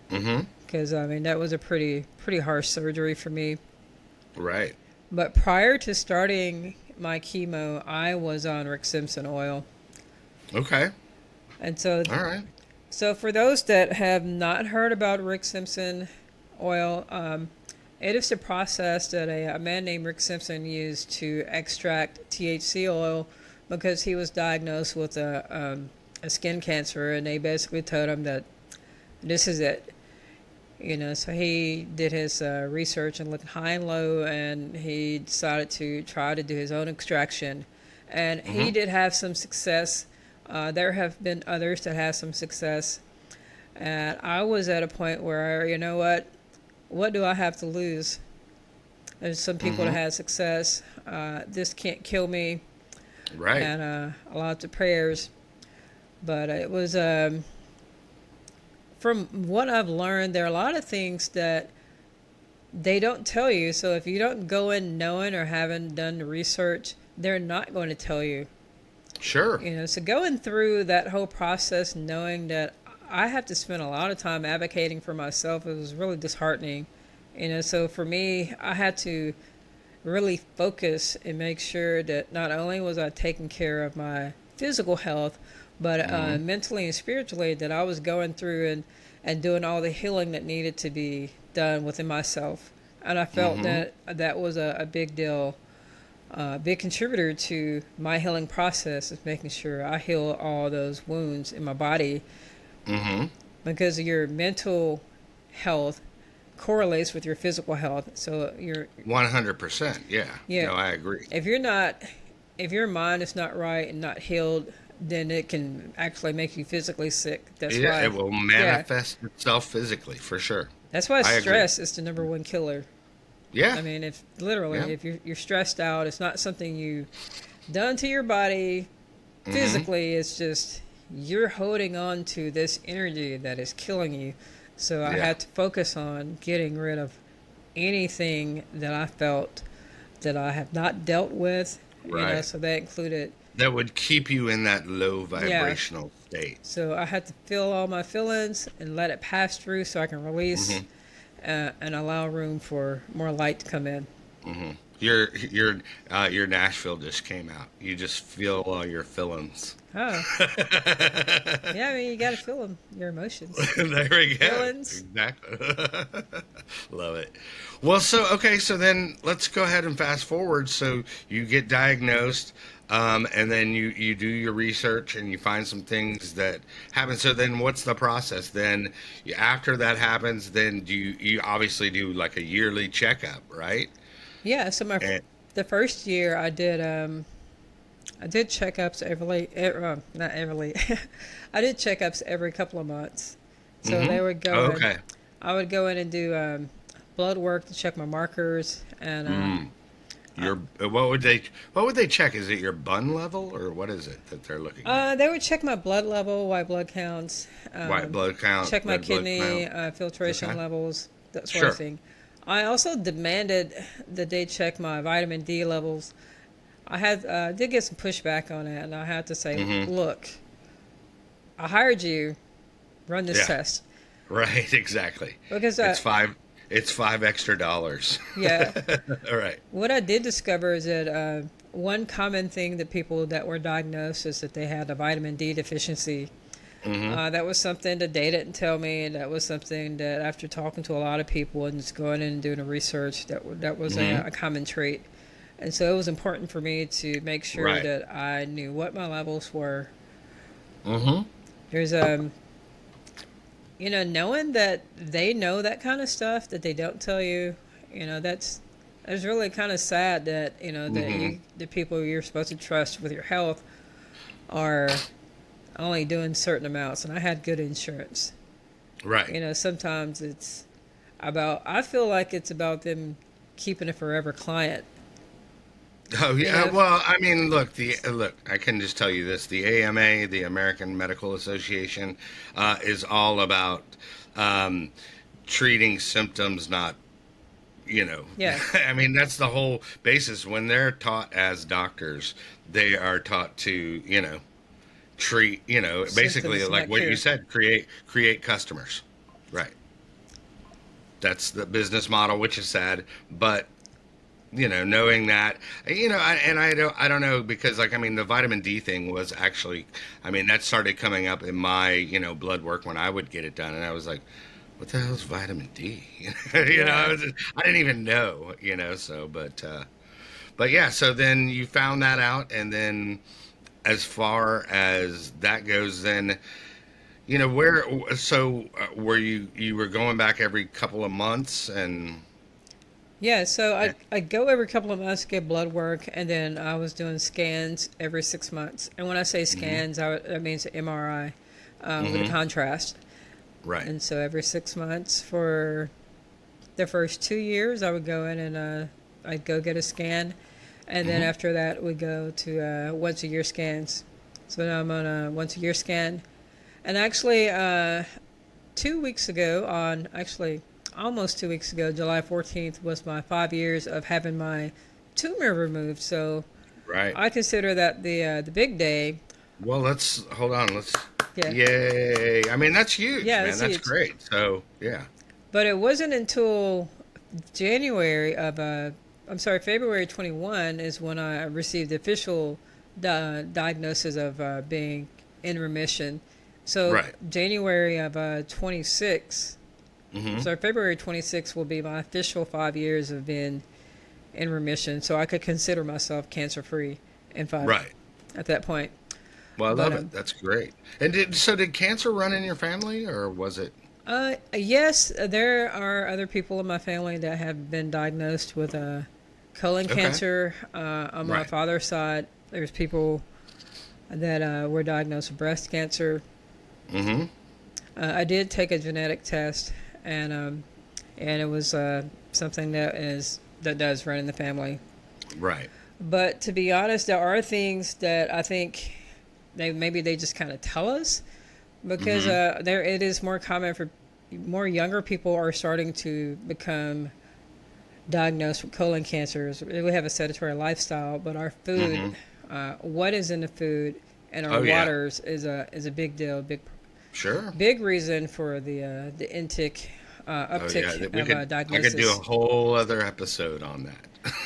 Mm-hmm. because that was a pretty harsh surgery for me. Right. But prior to starting my chemo, I was on Rick Simpson oil, Okay. and so All right. so for those that have not heard about Rick Simpson oil, it is a process that a man named Rick Simpson used to extract THC oil because he was diagnosed with a skin cancer, and they basically told him that this is it. So he did his research and looked high and low, and he decided to try to do his own extraction. And he Mm-hmm. did have some success. There have been others that have some success. And I was at a point where, what do I have to lose? There's some people that Mm-hmm. had success. This can't kill me, Right. and lots of prayers. But it was, from what I've learned, there are a lot of things that they don't tell you. So if you don't go in knowing or haven't done the research, they're not going to tell you. Sure. So going through that whole process, knowing that I have to spend a lot of time advocating for myself, it was really disheartening. So for me, I had to really focus and make sure that not only was I taking care of my physical health, but Mm-hmm. mentally and spiritually, that I was going through and doing all the healing that needed to be done within myself. And I felt Mm-hmm. that that was a big deal, big contributor to my healing process, is making sure I heal all those wounds in my body, Mm-hmm. because your mental health correlates with your physical health. So 100%. Yeah. yeah, No, I agree. if your mind is not right and not healed, then it can actually make you physically sick. That's Yeah, why. it will Yeah, manifest itself physically for sure. that's why I agree. stress is the number one killer. Yeah, I mean, if literally, yeah. if you're stressed out, it's not something you done to your body Hmm. physically. It's just you're holding on to this energy that is killing you. So I Yeah, had to focus on getting rid of anything that I felt that I have not dealt with. right. So that included, That would keep you in that low yeah. vibrational state. So I had to feel all my feelings and let it pass through so I can release Hmm. and allow room for more light to come in. Hmm. Your Nashville just came out. You just feel all your feelings. Oh, yeah, I mean, you got to feel them, your emotions. There we go. Feelings. Exactly. Love it. Well, so okay, so then let's go ahead and fast forward. So you get diagnosed, and then you do your research and you find some things that happen. So then, what's the process? Then after that happens, then you obviously do like a yearly checkup, right? Yeah, so And the first year I did checkups not every, I did checkups every couple of months. So mm-hmm. they would go in, Okay. I would go in and do blood work to check my markers, and Mm. Your what would they check? Is it your bun level or what is it that they're looking at? they would check my blood level, white blood counts, White blood count, check my red blood kidney count. filtration Okay. levels, that sort of Sure. thing. I also demanded that they check my vitamin D levels. I did get some pushback on it, and I had to say, Mm-hmm. look, I hired you, run this Yeah. test Right. Exactly. because It's five. It's five extra dollars. yeah, All right. what I did discover is that one common thing that people that were diagnosed is that they had a vitamin D deficiency. Mm-hmm. That was something the data didn't tell me. That was something that after talking to a lot of people and just going in and doing the research, that was Mm-hmm. a common trait. And so it was important for me to make sure Right. that I knew what my levels were. Mm-hmm. There's knowing that they know that kind of stuff that they don't tell you, that's really kind of sad that Mm-hmm. the people you're supposed to trust with your health are only doing certain amounts. And I had good insurance. Right. Sometimes I feel like it's about them keeping a forever client. Oh You yeah. know, Well, I mean, look. I can just tell you this: the AMA, the American Medical Association, is all about um, treating symptoms, not you know. yeah, I mean, that's the whole basis. When they're taught as doctors, they are taught to treat. Basically symptoms like not what you cure. said: create customers. Right. That's the business model, which is sad, but knowing that, I don't know because like I mean the vitamin D thing was actually, I mean that started coming up in my blood work when I would get it done, and I was like, what the hell is vitamin D? Yeah. I didn't even know, so but yeah, so then you found that out, and then as far as that goes, then where so were you were going back every couple of months and Yeah, so I go every couple of months to get blood work, and then I was doing scans every 6 months. And when I say hmm scans, that means MRI with a hmm contrast. right. And so every 6 months for the first 2 years, I would go in and I'd go get a scan, and then hmm after that, we go to once a year scans. So now I'm on a once a year scan, and actually 2 weeks ago, on actually almost 2 weeks ago, July 14th, was my 5 years of having my tumor removed. So Right. I consider that the big day. Well, let's hold on. Let's. Yeah, Yay! I mean, that's huge, yeah, man. that's That's huge. great. So, yeah. But it wasn't until January of I'm sorry, February 21 is when I received the official diagnosis of being in remission. So Right. January of 26, hmm so February 26 will be my official 5 years of being in remission. So I could consider myself cancer free in five Right. at that point. Well, I But love it. That's great. And did cancer run in your family, or was it? yes, there are other people in my family that have been diagnosed with colon Okay. cancer. On my Right. father's side, there's people that were diagnosed with breast cancer. Mm-hmm. I did take a genetic test, and it was something that does run in the family. Right. But to be honest, there are things that I think they just kind of tell us, because there it is more common for more younger people are starting to become diagnosed with colon cancers. We have a sedentary lifestyle, but our food, what is in the food, and our waters is a big deal, Sure. big reason for the uptick of diagnosis. I could do a whole other episode on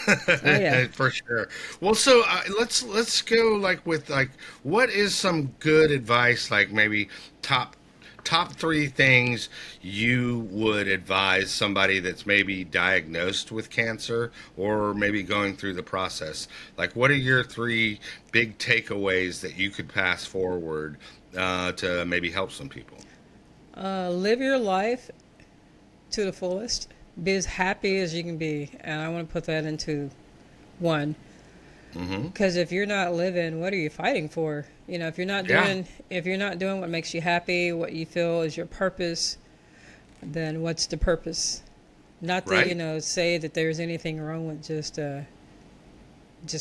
Oh yeah. that. For sure. Well, so let's go like with like what is some good advice, like maybe top three things you would advise somebody that's maybe diagnosed with cancer or maybe going through the process. Like, what are your three big takeaways that you could pass forward to maybe help some people? Live your life to the fullest. Be as happy as you can be, and I want to put that into one. Because if you're not living, what are you fighting for? You know, if you're not doing what makes you happy, what you feel is your purpose, then what's the purpose? Not that say that there's anything wrong with just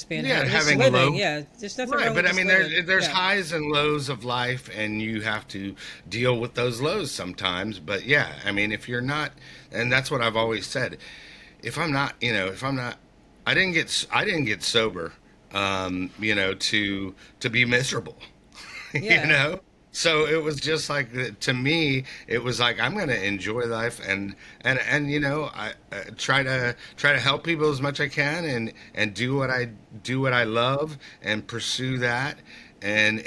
being happy, having just living. low. Yeah, there's nothing Right, wrong but with I mean, living. there's Yeah. highs and lows of life, and you have to deal with those lows sometimes. But yeah, I mean, if you're not, and that's what I've always said. If I'm not, I didn't get sober, to be miserable, Yeah. So it was just like to me, it was like I'm going to enjoy life and I try to help people as much as I can and do what I love and pursue that and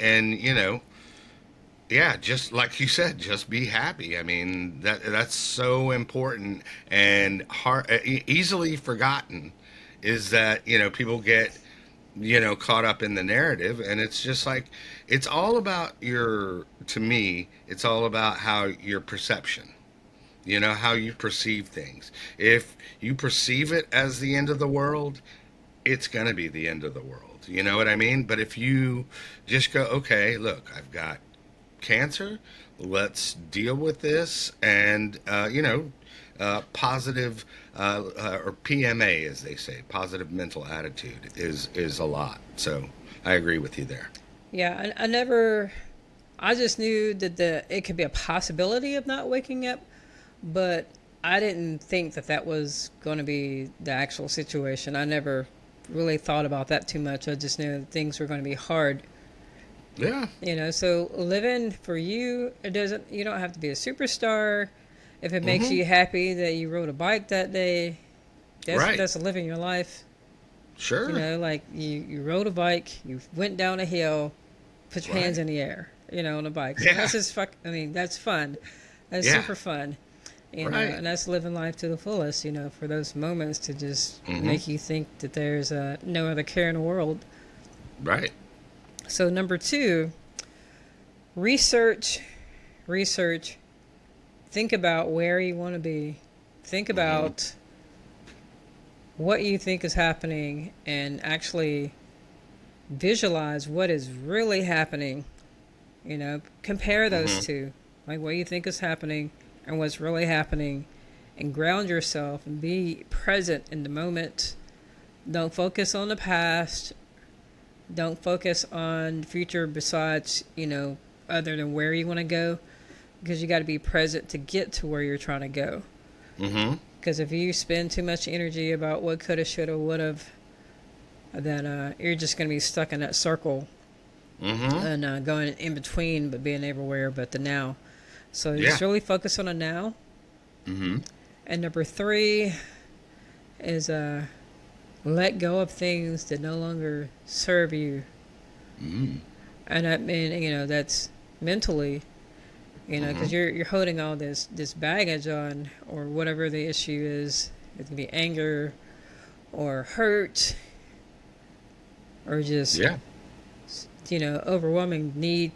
yeah, just like you said, just be happy. I mean that's so important and easily forgotten is that people get caught up in the narrative, and it's just like it's all about to me it's all about how your perception, how you perceive things. If you perceive it as the end of the world, it's going to be the end of the world, you know what I mean? But if you just go, okay, look, I've got cancer, let's deal with this, and positive or PMA, as they say, positive mental attitude is a lot. So I agree with you there. Yeah, I just knew that it could be a possibility of not waking up, but I didn't think that was going to be the actual situation. I never really thought about that too much. I just knew that things were going to be hard. Yeah. So living for you, you don't have to be a superstar. If it makes you happy that you rode a bike that day, that's living your life. Sure. Like you rode a bike, you went down a hill, put your hands in the air, on a bike. So that's just that's fun. That's super fun. And that's living life to the fullest, for those moments to just make you think that there's no other care in the world. Right. So number 2, research. Think about where you want to be. Think about what you think is happening and actually visualize what is really happening. Compare those two. Like what you think is happening and what's really happening, and ground yourself and be present in the moment. Don't focus on the past. Don't focus on the future besides, other than where you want to go. Because you got to be present to get to where you're trying to go. Because if you spend too much energy about what coulda, shoulda, woulda, then you're just going to be stuck in that circle and going in between, but being everywhere but the now. So just really focus on the now. And number 3 is let go of things that no longer serve you. And I mean, that's mentally. Because you're holding all this baggage on, or whatever the issue is. It can be anger, or hurt, or just overwhelming need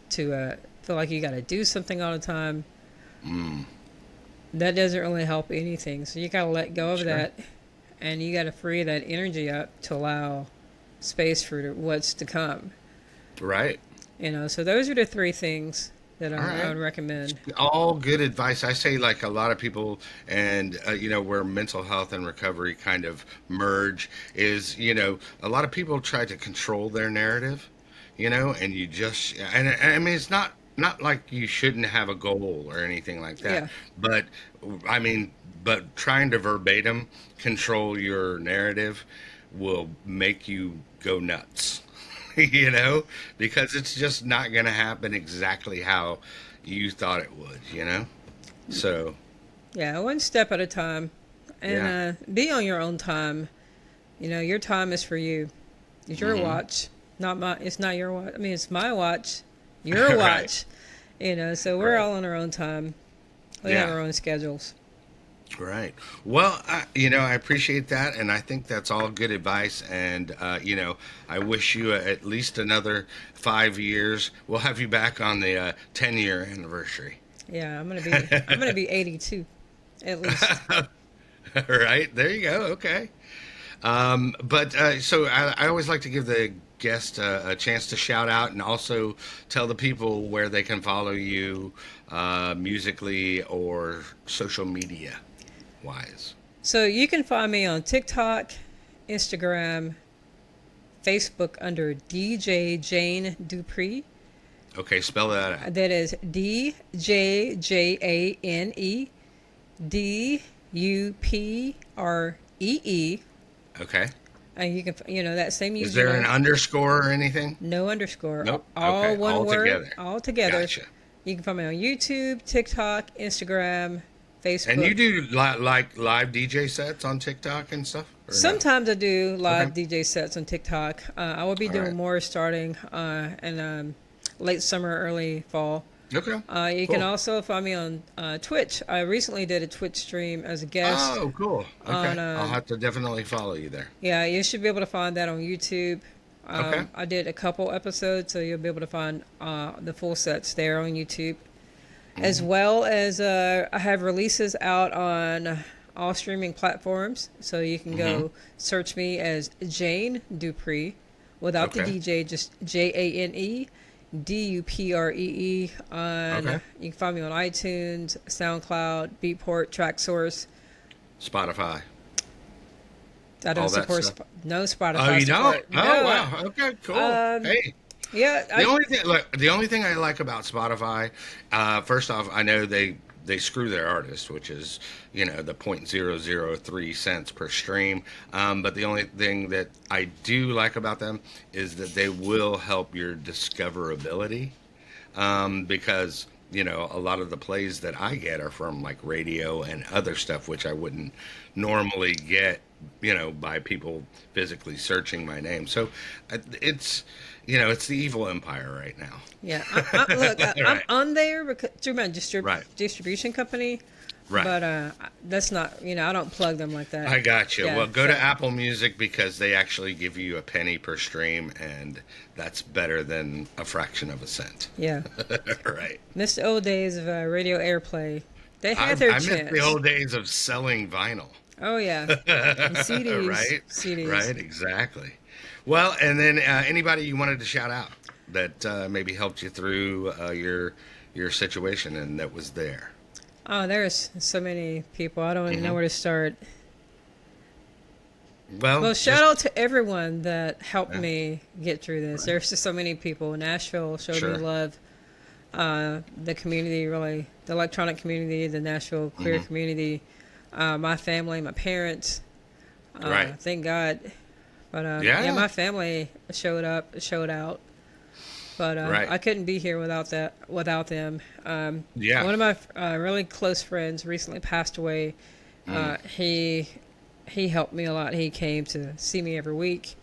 to feel like you got to do something all the time. That doesn't really help anything. So you got to let go of that, and you got to free that energy up to allow space for what's to come. Right. So those are the three things that All I right. would recommend. All good advice. I say, like a lot of people, and where mental health and recovery kind of merge is, a lot of people try to control their narrative, and you just, and I mean, it's not like you shouldn't have a goal or anything like that, Yeah. but I mean, but trying to verbatim control your narrative will make you go nuts. Because it's just not going to happen exactly how you thought it would, So, Yeah, one step at a time. And yeah. be on your own time. Your time is for you. It's your Hmm. watch. Not my it's not your watch. I mean, it's my watch. Your Right. watch. So we're Right. all on our own time. We have Yeah. our own schedules. Right. Well, I appreciate that, and I think that's all good advice. And I wish you at least another 5 years. We'll have you back on the 10-year anniversary. Yeah, I'm gonna be 82 at least. Right there, you go. Okay. But so I always like to give the guest a chance to shout out and also tell the people where they can follow you musically or social media wise. So you can find me on TikTok, Instagram, Facebook under DJ Jane Dupree. Okay, spell that out. That is DJJANE DUPREE. Okay. And you can, that same Is there an username, underscore or anything? no underscore, Nope. all Okay. one All word, together. all together. Gotcha. You can find me on YouTube, TikTok, Instagram, Facebook. And you do like live DJ sets on TikTok and stuff? Or no? Sometimes I do live Okay. DJ sets on TikTok. I will be All doing right. more starting in late summer, early fall. Okay. You Cool. can also find me on Twitch. I recently did a Twitch stream as a guest. Oh, cool. Okay. on, I'll have to definitely follow you there. Yeah, you should be able to find that on YouTube. Okay. I did a couple episodes, so you'll be able to find the full sets there on YouTube. As well as I have releases out on all streaming platforms. So you can go search me as Jane Dupree without the Okay. DJ, just JaneDupree. Okay. You can find me on iTunes, SoundCloud, Beatport, TrackSource. Spotify. I don't All that support stuff. No Spotify Oh, you don't? support. Oh, No. wow. Okay, cool. Hey. Yeah, The only thing I like about Spotify, first off, I know they screw their artists, which is the 0.003 cents per stream. But the only thing that I do like about them is that they will help your discoverability, because a lot of the plays that I get are from like radio and other stuff, which I wouldn't normally get, by people physically searching my name. So it's it's the evil empire right now. yeah. Look, I'm Right. on there because through my Right. distribution company, Right. but that's not. I don't plug them like that. I got you. Yeah, Well, go to so- Apple Music because they actually give you a penny per stream, and that's better than a fraction of a cent. Yeah, Right. missed the old days of radio airplay. They I, had their I miss chance. the old days of selling vinyl. Oh yeah, and CDs. Right. CDs. Right. Exactly. Well, and then anybody you wanted to shout out that maybe helped you through your situation and that was there. Oh, there's so many people. I don't even Mm-hmm. know where to start. Well, Well, shout just- out to everyone that helped Yeah. me get through this. There's just so many people. Nashville showed Sure. me love. The community, really, the electronic community, the Nashville queer Mm-hmm. community, my family, my parents. Right. Thank God. But Yeah. my family showed out. But Right. I couldn't be here without them. Yeah. One of my really close friends recently passed away. He helped me a lot. He came to see me every week.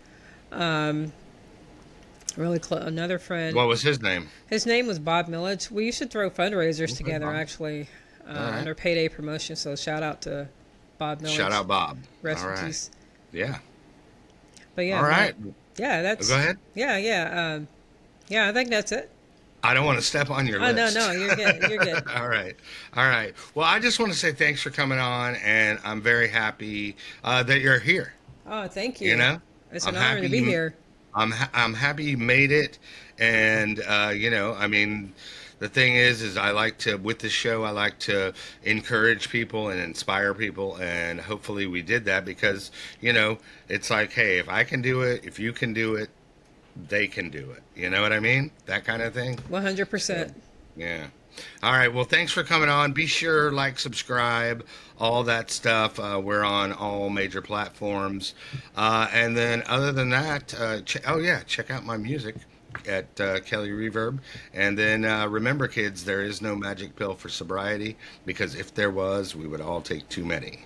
Really close. Another friend. What was his name? His name was Bob Millage. We used to throw fundraisers Okay, together, Bob. actually, All right. under payday promotion. So shout out to Bob Millage. Shout out Bob. Rest All in right. peace. Yeah. But yeah. All right. Yeah, that's. Go ahead. Yeah. Yeah, I think that's it. I don't want to step on your Oh list. no, you're good. You're good. All right. All right. Well, I just want to say thanks for coming on, and I'm very happy that you're here. Oh, thank you. You know? It's I'm an honor to happy be you- here. I'm happy you made it, and I mean, the thing is I like to with the show I like to encourage people and inspire people, and hopefully we did that because it's like, hey, if I can do it, if you can do it, they can do it. You know what I mean? That kind of thing. 100%. Yeah. All right. Well, thanks for coming on. Be sure, like, subscribe, all that stuff. We're on all major platforms. And then, other than that, check out my music at Kelly Reverb. And then remember, kids, there is no magic pill for sobriety because if there was, we would all take too many.